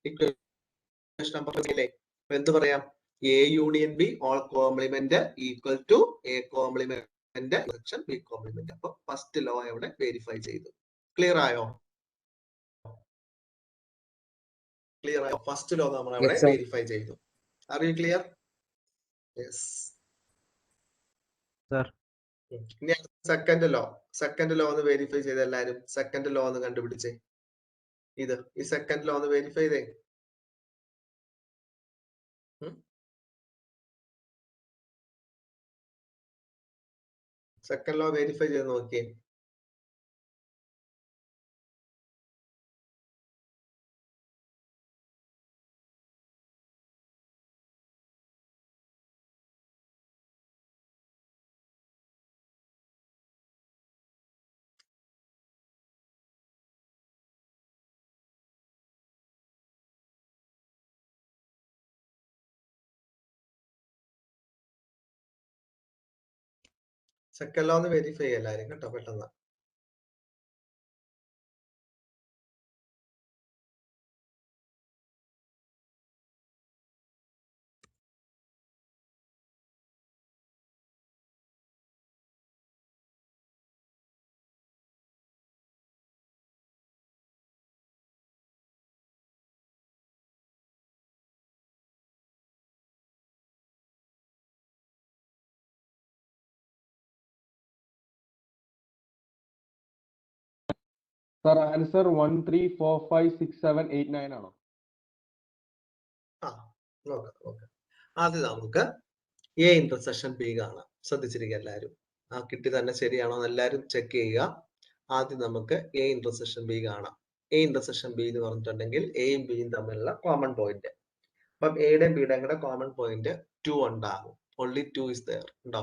ഇക്വേഷൻ നമ്പർ അല്ലേ? എന്ത് പറയാം? A union B whole complement equal to A complement intersection B complement. അപ്പൊ ഫസ്റ്റ് ലോ ഇവിടെ വെരിഫൈ ചെയ്തു. ക്ലിയർ ആയോ? ക്ലിയർ ആയോ? ഫസ്റ്റ് ലോ നമ്മൾ അവിടെ വെരിഫൈ ചെയ്തു. Are you clear? Yes sir. ഇനി സെക്കൻഡ് ലോ ഒന്ന് വെരിഫൈ ചെയ്ത് എല്ലാരും. സെക്കൻഡ് ലോ ഒന്ന് കണ്ടുപിടിച്ചേ. ഇത് ഈ സെക്കൻഡ് ലോ ഒന്ന് വെരിഫൈ ചെയ്തേ. സെക്കൻഡ് ലോ വെരിഫൈ ചെയ്ത് നോക്കിയേ. സെക്കൻഡ് ലോ ഒന്ന് വെരിഫൈ ചെയ്യാം എല്ലാരും കേട്ടോ, പെട്ടെന്ന്. Sir, answer 1, 3, 4, 5, 6, 7, 8, 9 ആണോ? ആ നോക്കാം. ആദ്യം നമുക്ക് എ ഇന്റർസെക്ഷൻ ബി കാണാം. ശ്രദ്ധിച്ചിരിക്കുക എല്ലാവരും. ആ കിട്ടി തന്നെ ശരിയാണോ എന്ന് എല്ലാവരും ചെക്ക് ചെയ്യുക. ആദ്യം നമുക്ക് എ ഇന്റർസെക്ഷൻ ബി കാണാം. എ ഇന്റർസെക്ഷൻ ബി എന്ന് പറഞ്ഞിട്ടുണ്ടെങ്കിൽ എയും ബിയും തമ്മിലുള്ള കോമൺ പോയിന്റ്. അപ്പം എയുടെയും ബിയുടെയും കൂടെ കോമൺ പോയിന്റ് 2 ഉണ്ടാകും. only 2 is there. ഉണ്ടോ?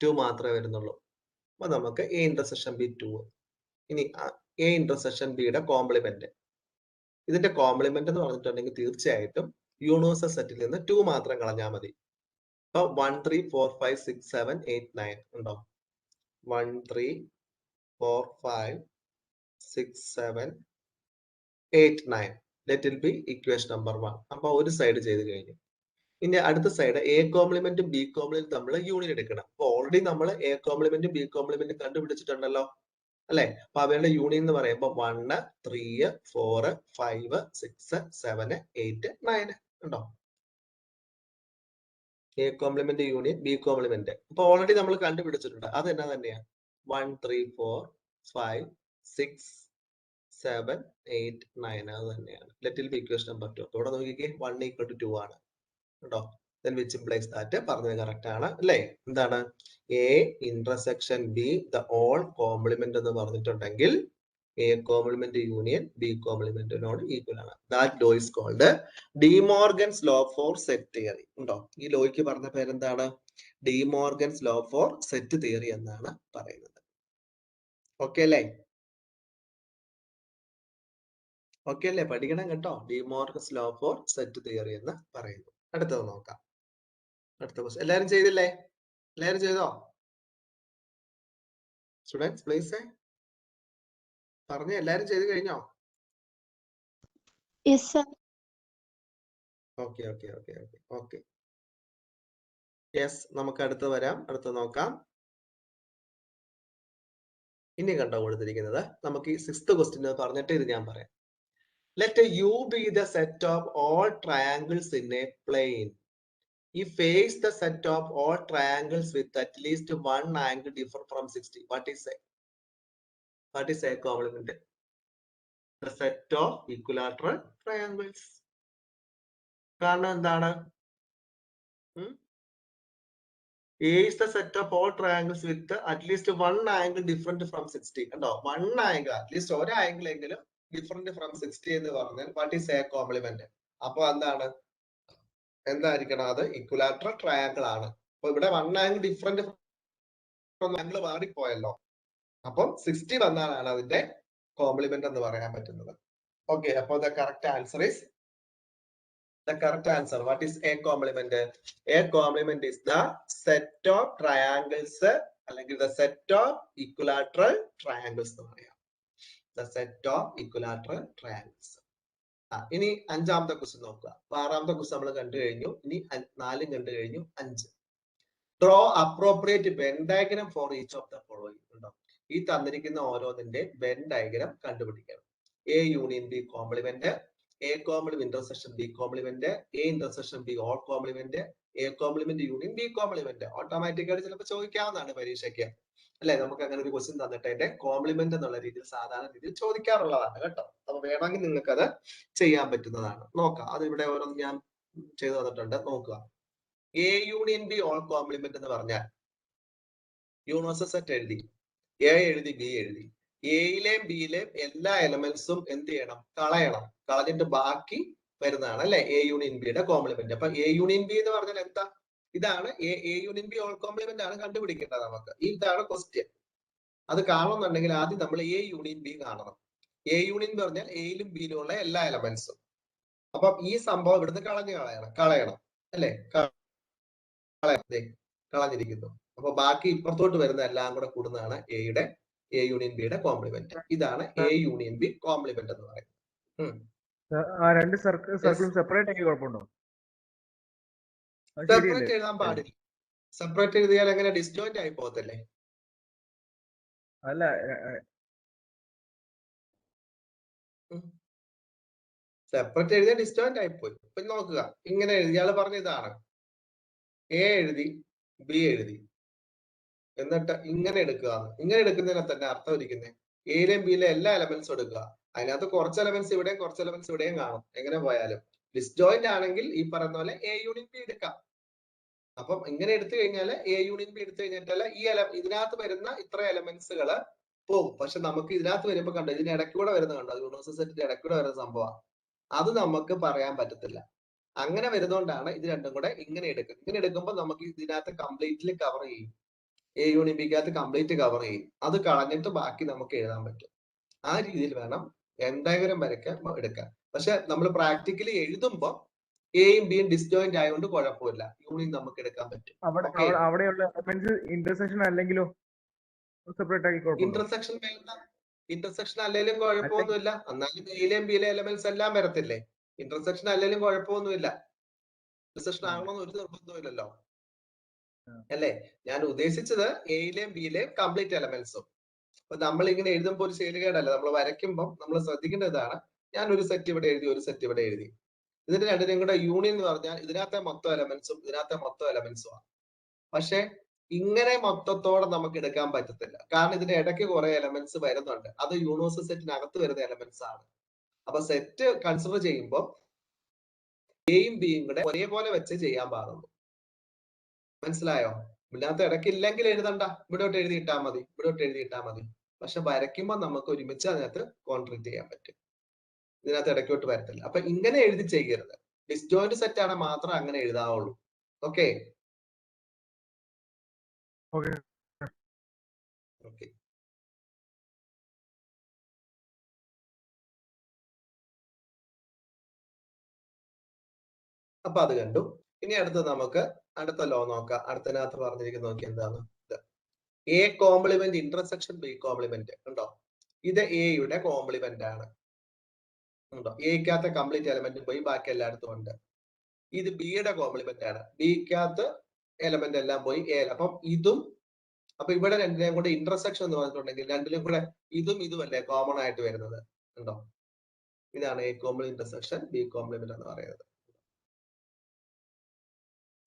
2 മാത്രമേ വരുന്നുള്ളൂ. അപ്പൊ നമുക്ക് എ ഇന്റർസെക്ഷൻ ബി 2. ഇനി എ ഇന്റർസെക്ഷൻ ബിയുടെ കോംപ്ലിമെന്റ്. ഇതിന്റെ കോംപ്ലിമെന്റ് എന്ന് പറഞ്ഞിട്ടുണ്ടെങ്കിൽ തീർച്ചയായിട്ടും യൂണിവേഴ്സൽ സെറ്റിൽ നിന്ന് 2 മാത്രം കളഞ്ഞാൽ മതി. അപ്പൊ 1 3 4 5 6 7 8 9 ഉണ്ടോ? 1 3 4 5 6 7 8 9. Let it be equation number 1. അപ്പൊ ഒരു സൈഡ് ചെയ്ത് കഴിഞ്ഞു. ഇനി അടുത്ത സൈഡ് എ കോംപ്ലിമെന്റും ബി കോംപ്ലിമെന്റും നമ്മൾ യൂണിയൻ എടുക്കണം. അപ്പൊ ഓൾറെഡി നമ്മൾ എ കോംപ്ലിമെന്റും ബി കോംപ്ലിമെന്റും കണ്ടുപിടിച്ചിട്ടുണ്ടല്ലോ അല്ലെ? അപ്പൊ അവരുടെ യൂണിയൻ എന്ന് പറയുമ്പോൾ 1 3 4 5 6 7 8 9 ഉണ്ടോ? A complement union B complement. അപ്പൊ ഓൾറെഡി നമ്മൾ കണ്ടുപിടിച്ചിട്ടുണ്ട്. അത് എന്നാ തന്നെയാ? 1 3 4 5 6 7 8 9. അത് തന്നെയാണ്. Let it be equation number 2. അപ്പൊ ഇവിടെ നോക്കിക്കേ 1 = 2 ആണ് കേട്ടോ. then which implies that പറഞ്ഞത് കറക്റ്റ് ആണ് അല്ലേ? എന്താണ്? A intersection B the whole complement എന്ന് പറഞ്ഞിട്ടുണ്ടെങ്കിൽ എ കോംപ്ലിമെന്റ് യൂണിയൻ ബി കോംപ്ലിമെന്റിനോട് ഈക്വൽ ആണ്. That law is called De Morgan's law for set theory. ഉണ്ടോ? ഈ ലോയ്ക്ക് പറഞ്ഞ പേരെന്താണ്? De Morgan's law for set theory എന്നാണ് പറയുന്നത്. ഓക്കെ അല്ലേ? ഓക്കെ അല്ലേ? പഠിക്കണം കേട്ടോ. De Morgan's law for set theory എന്ന് പറയുന്നു. അടുത്തത് നോക്കാം. അടുത്ത ക്വസ്റ്റ്യൻ എല്ലാരും ചെയ്തില്ലേ? എല്ലാരും ചെയ്തോ? സ്റ്റുഡൻസ് പ്ലീസ് പറഞ്ഞ എല്ലാരും ചെയ്ത് കഴിഞ്ഞോ? Yes, sir. Okay okay okay okay okay yes, നമുക്ക് അടുത്ത് വരാം. അടുത്ത് നോക്കാം. ഇനി കണ്ടോ കൊടുത്തിരിക്കുന്നത്? നമുക്ക് ഈ 6th ക്വസ്റ്റ്യൻ പറഞ്ഞിട്ട് ഇത് ഞാൻ പറയാം. Let U be the set of all triangles in a plane. If face the set of all triangles with at least one angle different from 60. What is a? What is a complement? The set of equilateral triangles. കാരണം എന്താണ്? A is the set of all triangles with at least one angle different from 60. കണ്ടോ? One angle, at least ഒരു angle എങ്കിലും different from 60 എന്ന് പറഞ്ഞാൽ what is a complement? അപ്പൊ എന്താണ്? എന്തായിരിക്കണം? അത് ഇക്വലാറ്ററൽ ട്രയാങ്കിൾ ആണ്. അപ്പൊ ഇവിടെ 1 ആംഗിൾ ഡിഫറെന്റ് ആംഗിൾ മാറിപ്പോയല്ലോ. അപ്പം 60 വന്നാലാണ് അതിന്റെ കോംപ്ലിമെന്റ് എന്ന് പറയാൻ പറ്റുന്നത്. ഓക്കെ, അപ്പൊ the correct answer is what is A complement? A complement is the set of triangles അല്ലെങ്കിൽ the set of equilateral triangles എന്ന് പറയാം. The set of equilateral triangles. ഇനി 5ാമത്തെ ക്വസ്റ്റ്യൻ നോക്കുക. 6ാമത്തെ ക്വസ്റ്റ്യൻ നമ്മൾ കണ്ടു കഴിഞ്ഞു. ഇനി 4 കണ്ടു കഴിഞ്ഞു. 5 draw appropriate Venn diagram for each of the following. ഉണ്ടോ? ഈ തന്നിരിക്കുന്ന ഓരോന്നിന്റെ വെൻ ഡയഗ്രാം കണ്ടുപിടിക്കണം. A union B complement, A complement intersection B complement, A intersection B whole complement, A complement union B complement. ഓട്ടോമാറ്റിക്കായിട്ട് ചിലപ്പോൾ ചോദിക്കാവുന്നതാണ് പരീക്ഷയ്ക്ക് അല്ലെ? നമുക്ക് അങ്ങനെ ഒരു ക്വസ്റ്റ്യൻ തന്നിട്ട് അതിന്റെ കോംപ്ലിമെന്റ് എന്നുള്ള രീതിയിൽ സാധാരണ രീതിയിൽ ചോദിക്കാറുള്ളതാണ് കേട്ടോ. അപ്പൊ വേണമെങ്കിൽ നിങ്ങൾക്ക് അത് ചെയ്യാൻ പറ്റുന്നതാണ്. നോക്കാം. അത് ഇവിടെ ഓരോന്ന് ഞാൻ ചെയ്തു തന്നിട്ടുണ്ട്. നോക്കുക. A union B whole complement എന്ന് പറഞ്ഞാൽ യൂണിവേഴ്സൽ സെറ്റ് എഴുതി, എ എഴുതി, ബി എഴുതി. എയിലെയും ബിയിലെയും എല്ലാ എലമെന്റ്സും എന്ത് ചെയ്യണം? കളയണം. കളഞ്ഞിട്ട് ബാക്കി വരുന്നതാണ് അല്ലെ എ യൂണിയൻ ബിയുടെ കോംപ്ലിമെന്റ്. അപ്പൊ എ യൂണിയൻ ബി എന്ന് പറഞ്ഞാൽ എന്താ? ഇതാണ് A union B whole complement ആണ് കണ്ടുപിടിക്കേണ്ടത് നമുക്ക്. ഇതാണ് ക്വസ്റ്റ്യൻ. അത് കാണണമെന്നുണ്ടെങ്കിൽ ആദ്യം നമ്മൾ എ യൂണിയൻ ബി കാണണം. എ യൂണിയൻ എന്ന് പറഞ്ഞാൽ എയിലും ബിയിലും ഉള്ള എല്ലാ എലമെന്റ്സും. അപ്പൊ ഈ സംഭവം ഇവിടുന്ന് കളയണം അല്ലെ? കളഞ്ഞിരിക്കുന്നു. അപ്പൊ ബാക്കി ഇപ്പുറത്തോട്ട് വരുന്ന എല്ലാം കൂടെ കൂടുന്നതാണ് എ യൂണിയൻ ബിയുടെ കോംപ്ലിമെന്റ്. ഇതാണ് എ യൂണിയൻ ബി കോംപ്ലിമെന്റ് എന്ന് പറയുന്നത്. രണ്ട് സർക്കിളും സെപ്പറേറ്റ് ആക്കി കുഴപ്പമുണ്ടോ? സെപ്പറേറ്റ് എഴുതാൻ പാടില്ല. സെപ്പറേറ്റ് എഴുതിയാൽ എങ്ങനെ ഡിസ്ജോയിന്റ് ആയി പോകത്തല്ലേ? അല്ല, സെപ്പറേറ്റ് എഴുതിയാൽ ഡിസ്റ്റോയിന്റ് ആയിപ്പോയി. ഇപ്പൊ നോക്കുക, ഇങ്ങനെ എഴുതി. ഇയാള് പറഞ്ഞ ഇതാണ് എ എഴുതി, ബി എഴുതി, എന്നിട്ട് ഇങ്ങനെ എടുക്കുക. ഇങ്ങനെ എടുക്കുന്നതിനെ തന്നെ അർത്ഥം ഇരിക്കുന്നത് എയിലെയും ബിയിലെ എല്ലാ എലമെന്റ്സും എടുക്കുക. അതിനകത്ത് കുറച്ച് എലമെന്റ്സ് ഇവിടെയും കുറച്ച് എലമെന്റ്സ് ഇവിടെയും കാണും. എങ്ങനെ പോയാലും ഡിസ്ജോയിന്റ് ആണെങ്കിൽ ഈ പറയുന്ന പോലെ എ യൂണിയൻ ബി എടുക്കാം. അപ്പം ഇങ്ങനെ എടുത്തു കഴിഞ്ഞാൽ എ യൂണിയൻ ബി എടുത്തു കഴിഞ്ഞിട്ടല്ല ഇതിനകത്ത് വരുന്ന ഇത്ര എലമെന്റ്സുകള് പോകും. പക്ഷെ നമുക്ക് ഇതിനകത്ത് വരുമ്പോ കണ്ടോ, ഇതിന് ഇടയ്ക്കൂടെ വരുന്ന കണ്ടോ, യൂണിവേഴ്സൽ സെറ്റിന്റെ ഇടയ്ക്കൂടെ വരുന്ന സംഭവമാണ്. അത് നമുക്ക് പറയാൻ പറ്റത്തില്ല. അങ്ങനെ വരുന്നോണ്ടാണ് ഇത് രണ്ടും കൂടെ ഇങ്ങനെ എടുക്കുന്നത്. ഇങ്ങനെ എടുക്കുമ്പോൾ നമുക്ക് ഇതിനകത്ത് കംപ്ലീറ്റ്ലി കവർ ചെയ്യും. എ യൂണിയൻ ബിക്കകത്ത് കംപ്ലീറ്റ് കവർ ചെയ്യും. അത് കളഞ്ഞിട്ട് ബാക്കി നമുക്ക് എഴുതാൻ പറ്റും. ആ രീതിയിൽ വേണം വെൻ ഡയഗ്രം വരയ്ക്കാൻ എടുക്കാൻ. പക്ഷെ നമ്മൾ പ്രാക്ടിക്കലി എഴുതുമ്പോൾ എയും ബിയും ഡിസ്ജോയിന്റ് ആയതുകൊണ്ട് കുഴപ്പമില്ല, യൂണിയൻ നമുക്ക് എടുക്കാൻ പറ്റും. അവിടെയുള്ള എലമെന്റ്സ് ഇന്റർസെക്ഷൻ അല്ലെങ്കിലോ സെപ്പറേറ്റ് ആക്കി കുഴപ്പമില്ല. ഇന്റർസെക്ഷൻ വേണ്ട, ഇന്റർസെക്ഷൻ അല്ലെങ്കിലും കുഴപ്പമൊന്നുമില്ല. എന്നാലും എയിലെയും ബിയിലെ എലമെന്റ്സ് എല്ലാം വരത്തില്ലേ. ഇന്റർസെക്ഷൻ അല്ലെങ്കിലും കുഴപ്പമൊന്നുമില്ല. ഇന്റർസെക്ഷൻ ആകണമെന്ന് ഒരു നിർബന്ധമില്ലല്ലോ, അല്ലേ? ഞാൻ ഉദ്ദേശിച്ചത് എയിലെയും ബിയിലെയും കംപ്ലീറ്റ് എലമെന്റ്സും. അപ്പൊ നമ്മൾ ഇങ്ങനെ എഴുതുമ്പോൾ ഒരു ശൈലികേടല്ല, നമ്മൾ വരയ്ക്കുമ്പോൾ നമ്മൾ ശ്രദ്ധിക്കേണ്ട ഇതാണ്. ഞാൻ ഒരു സെറ്റ് ഇവിടെ എഴുതി, ഒരു സെറ്റ് ഇവിടെ എഴുതി. ഇതിന്റെ രണ്ടിനും കൂടെ യൂണിയൻ എന്ന് പറഞ്ഞാൽ ഇതിനകത്തെ മൊത്തം എലമെന്റ്സും ഇതിനകത്തെ മൊത്തം എലമെന്റ്സും ആണ്. പക്ഷെ ഇങ്ങനെ മൊത്തത്തോടെ നമുക്ക് എടുക്കാൻ പറ്റത്തില്ല. കാരണം ഇതിന്റെ ഇടയ്ക്ക് കുറെ എലമെന്റ്സ് വരുന്നുണ്ട്. അത് യൂണിവേഴ്സൽ സെറ്റിനകത്ത് വരുന്ന എലമെന്റ്സ് ആണ്. അപ്പൊ സെറ്റ് കൺസിഡർ ചെയ്യുമ്പോൾ എയും ബിയും കൂടെ ഒരേപോലെ വെച്ച് ചെയ്യാൻ പാടുള്ളൂ. മനസ്സിലായോ? ഇതിനകത്ത് ഇടയ്ക്ക് ഇല്ലെങ്കിൽ എഴുതണ്ട, ഇവിടോട്ട് എഴുതിയിട്ടാൽ മതി, ഇവിടോട്ട് എഴുതിയിട്ടാൽ മതി. പക്ഷെ വരയ്ക്കുമ്പോൾ നമുക്ക് ഒരുമിച്ച് അതിനകത്ത് കോൺട്രിബ്യൂട്ട് ചെയ്യാൻ പറ്റും. ഇതിനകത്ത് ഇടയ്ക്കോട്ട് വരത്തില്ല. അപ്പൊ ഇങ്ങനെ എഴുതി ചെയ്യരുത്. ഡിസ്ജോയിന്റ് സെറ്റ് ആണ് മാത്രം അങ്ങനെ എഴുതാവുള്ളൂ. Okay okay. അപ്പൊ അത് കണ്ടു. ഇനി അടുത്ത് നമുക്ക് അടുത്ത ലോ നോക്കാം. അടുത്തതിനകത്ത് പറഞ്ഞിരിക്കുന്ന നോക്കി എന്താണ് ഇത്. A complement intersection B complement ഉണ്ടോ? ഇത് എയുടെ കോംപ്ലിമെന്റ് ആണ്. ഉണ്ടോ? എക്കകത്ത് കംപ്ലീറ്റ് എലമെന്റ് പോയി ബാക്കി എല്ലായിടത്തും ഉണ്ട്. ഇത് ബിയുടെ കോംപ്ലിമെന്റ് ആണ്. ബിക്കകത്ത് എലമെന്റ് എല്ലാം പോയി എ. അപ്പം ഇതും, അപ്പൊ ഇവിടെ രണ്ടിനെയും കൂടെ ഇന്റർസെക്ഷൻ എന്ന് പറഞ്ഞിട്ടുണ്ടെങ്കിൽ രണ്ടിലും കൂടെ ഇതും ഇതും അല്ലേ കോമൺ ആയിട്ട് വരുന്നത്. ഉണ്ടോ? ഇതാണ് A complement intersection B complement എന്ന് പറയുന്നത്.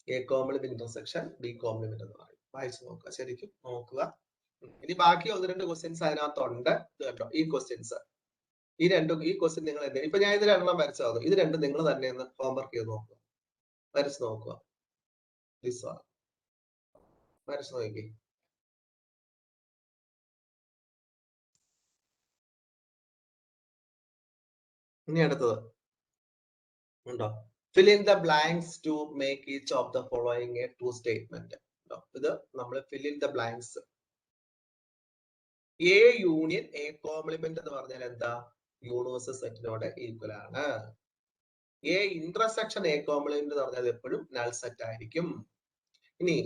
A complement intersection B complement എന്ന് പറയും. വായിച്ചു നോക്കുക, ശരിക്കും നോക്കുക. ഇനി ബാക്കി ഒന്ന് രണ്ട് ക്വസ്റ്റ്യൻസ് അതിനകത്തുണ്ട്. ഇത് കണ്ടോ, ഈ ക്വസ്റ്റ്യൻസ്, ഈ ക്വസ്റ്റ്യൻ നിങ്ങൾ എന്ത്, ഇപ്പൊ ഞാൻ ഇത് രണ്ടെണ്ണം വരച്ചത്, ഇത് രണ്ടും നിങ്ങൾ തന്നെ ഒന്ന് ഹോംവർക്ക് ചെയ്ത് നോക്കുക, വരച്ച് നോക്കുക. വരച്ച് നോക്കി. ഇനി അടുത്തത് ഉണ്ടോ? fill in the blanks to make each of the following a true statement. ഇത് നമ്മൾ fill in the blanks. A union A complement എന്ന് പറഞ്ഞാൽ എന്താ? യൂണിവേഴ്സൽ സെറ്റിനോട് ഈക്വൽ ആണ്. എ ഇന്റർസെക്ഷൻ എ കോംപ്ലിമെന്റ് എന്ന് പറഞ്ഞാൽ എപ്പോഴും നൾ സെറ്റ് ആയിരിക്കും. ഇനി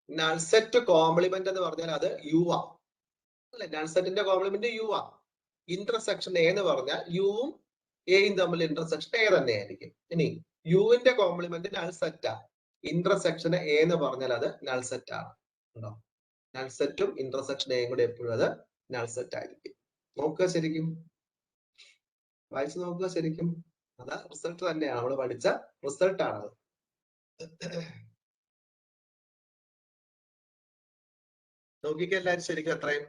നൾ സെറ്റ് കോംപ്ലിമെന്റ് എന്ന് പറഞ്ഞാൽ അത് യു ആ അല്ലെ? നൾ സെറ്റിന്റെ കോംപ്ലിമെന്റ് യു ആ. ഇന്റർസെക്ഷൻ എ എന്ന് പറഞ്ഞാൽ യുവും എയും തമ്മിൽ ഇന്റർസെക്ഷൻ എ തന്നെയായിരിക്കും. ഇനി യുവിന്റെ കോംപ്ലിമെന്റ് നൾ സെറ്റാ. ഇന്റർസെക്ഷൻ എ എന്ന് പറഞ്ഞാൽ അത് നൾ സെറ്റ് ആണ്. ഉണ്ടോ? നൾ സെറ്റും ഇന്റർസെക്ഷൻ എയും കൂടെ എപ്പോഴും അത് നൾ സെറ്റ് ആയിരിക്കും. നോക്കുക ശരിക്കും, വായിച്ചു നോക്കുക ശരിക്കും. അത് റിസൾട്ട് തന്നെയാണ്, നമ്മൾ പഠിച്ച റിസൾട്ട് ആണ്. നോക്കിക്ക എല്ലാരും ശരിക്കും അത്രയും.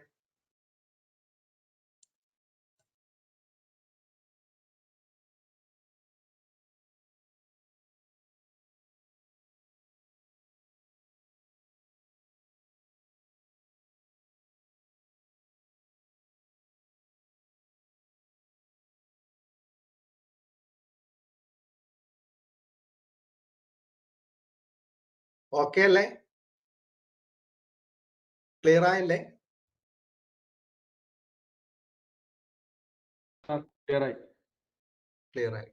ഓക്കെ അല്ലേ? ക്ലിയർ ആയില്ലേ? ക്ലിയർ ആയി.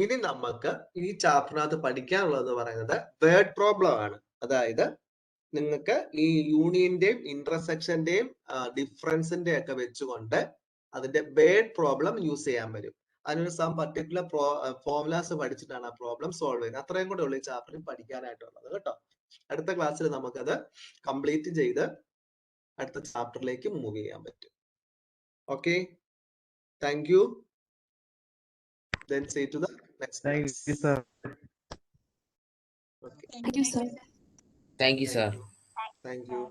ഇനി നമുക്ക് ഈ ചാപ്റ്ററിനകത്ത് പഠിക്കാനുള്ളത് പറയുന്നത് വേർഡ് പ്രോബ്ലം ആണ്. അതായത് നിങ്ങൾക്ക് ഈ യൂണിയന്റെയും ഇന്റർസെക്ഷന്റെയും ഡിഫറൻസിന്റെ ഒക്കെ വെച്ചുകൊണ്ട് അതിന്റെ വേർഡ് പ്രോബ്ലം യൂസ് ചെയ്യാൻ വരും. അതിനൊരു സം പർട്ടിക്കുലർ ഫോർമുലാസ് പഠിച്ചിട്ടാണ് ആ പ്രോബ്ലം സോൾവ് ചെയ്യുന്നത്. അത്രയും കൂടെ ഉള്ളൂ ഈ ചാപ്റ്ററിൽ പഠിക്കാനായിട്ടുള്ളത് കേട്ടോ. അടുത്ത ക്ലാസ്സിൽ നമുക്കത് കംപ്ലീറ്റ് ചെയ്ത് അടുത്ത ചാപ്റ്ററിലേക്ക് മൂവ് ചെയ്യാൻ പറ്റും. Okay, thank you. Then see to the next class. Thank you, sir. Thank you, sir. Thank you, sir. Thank you.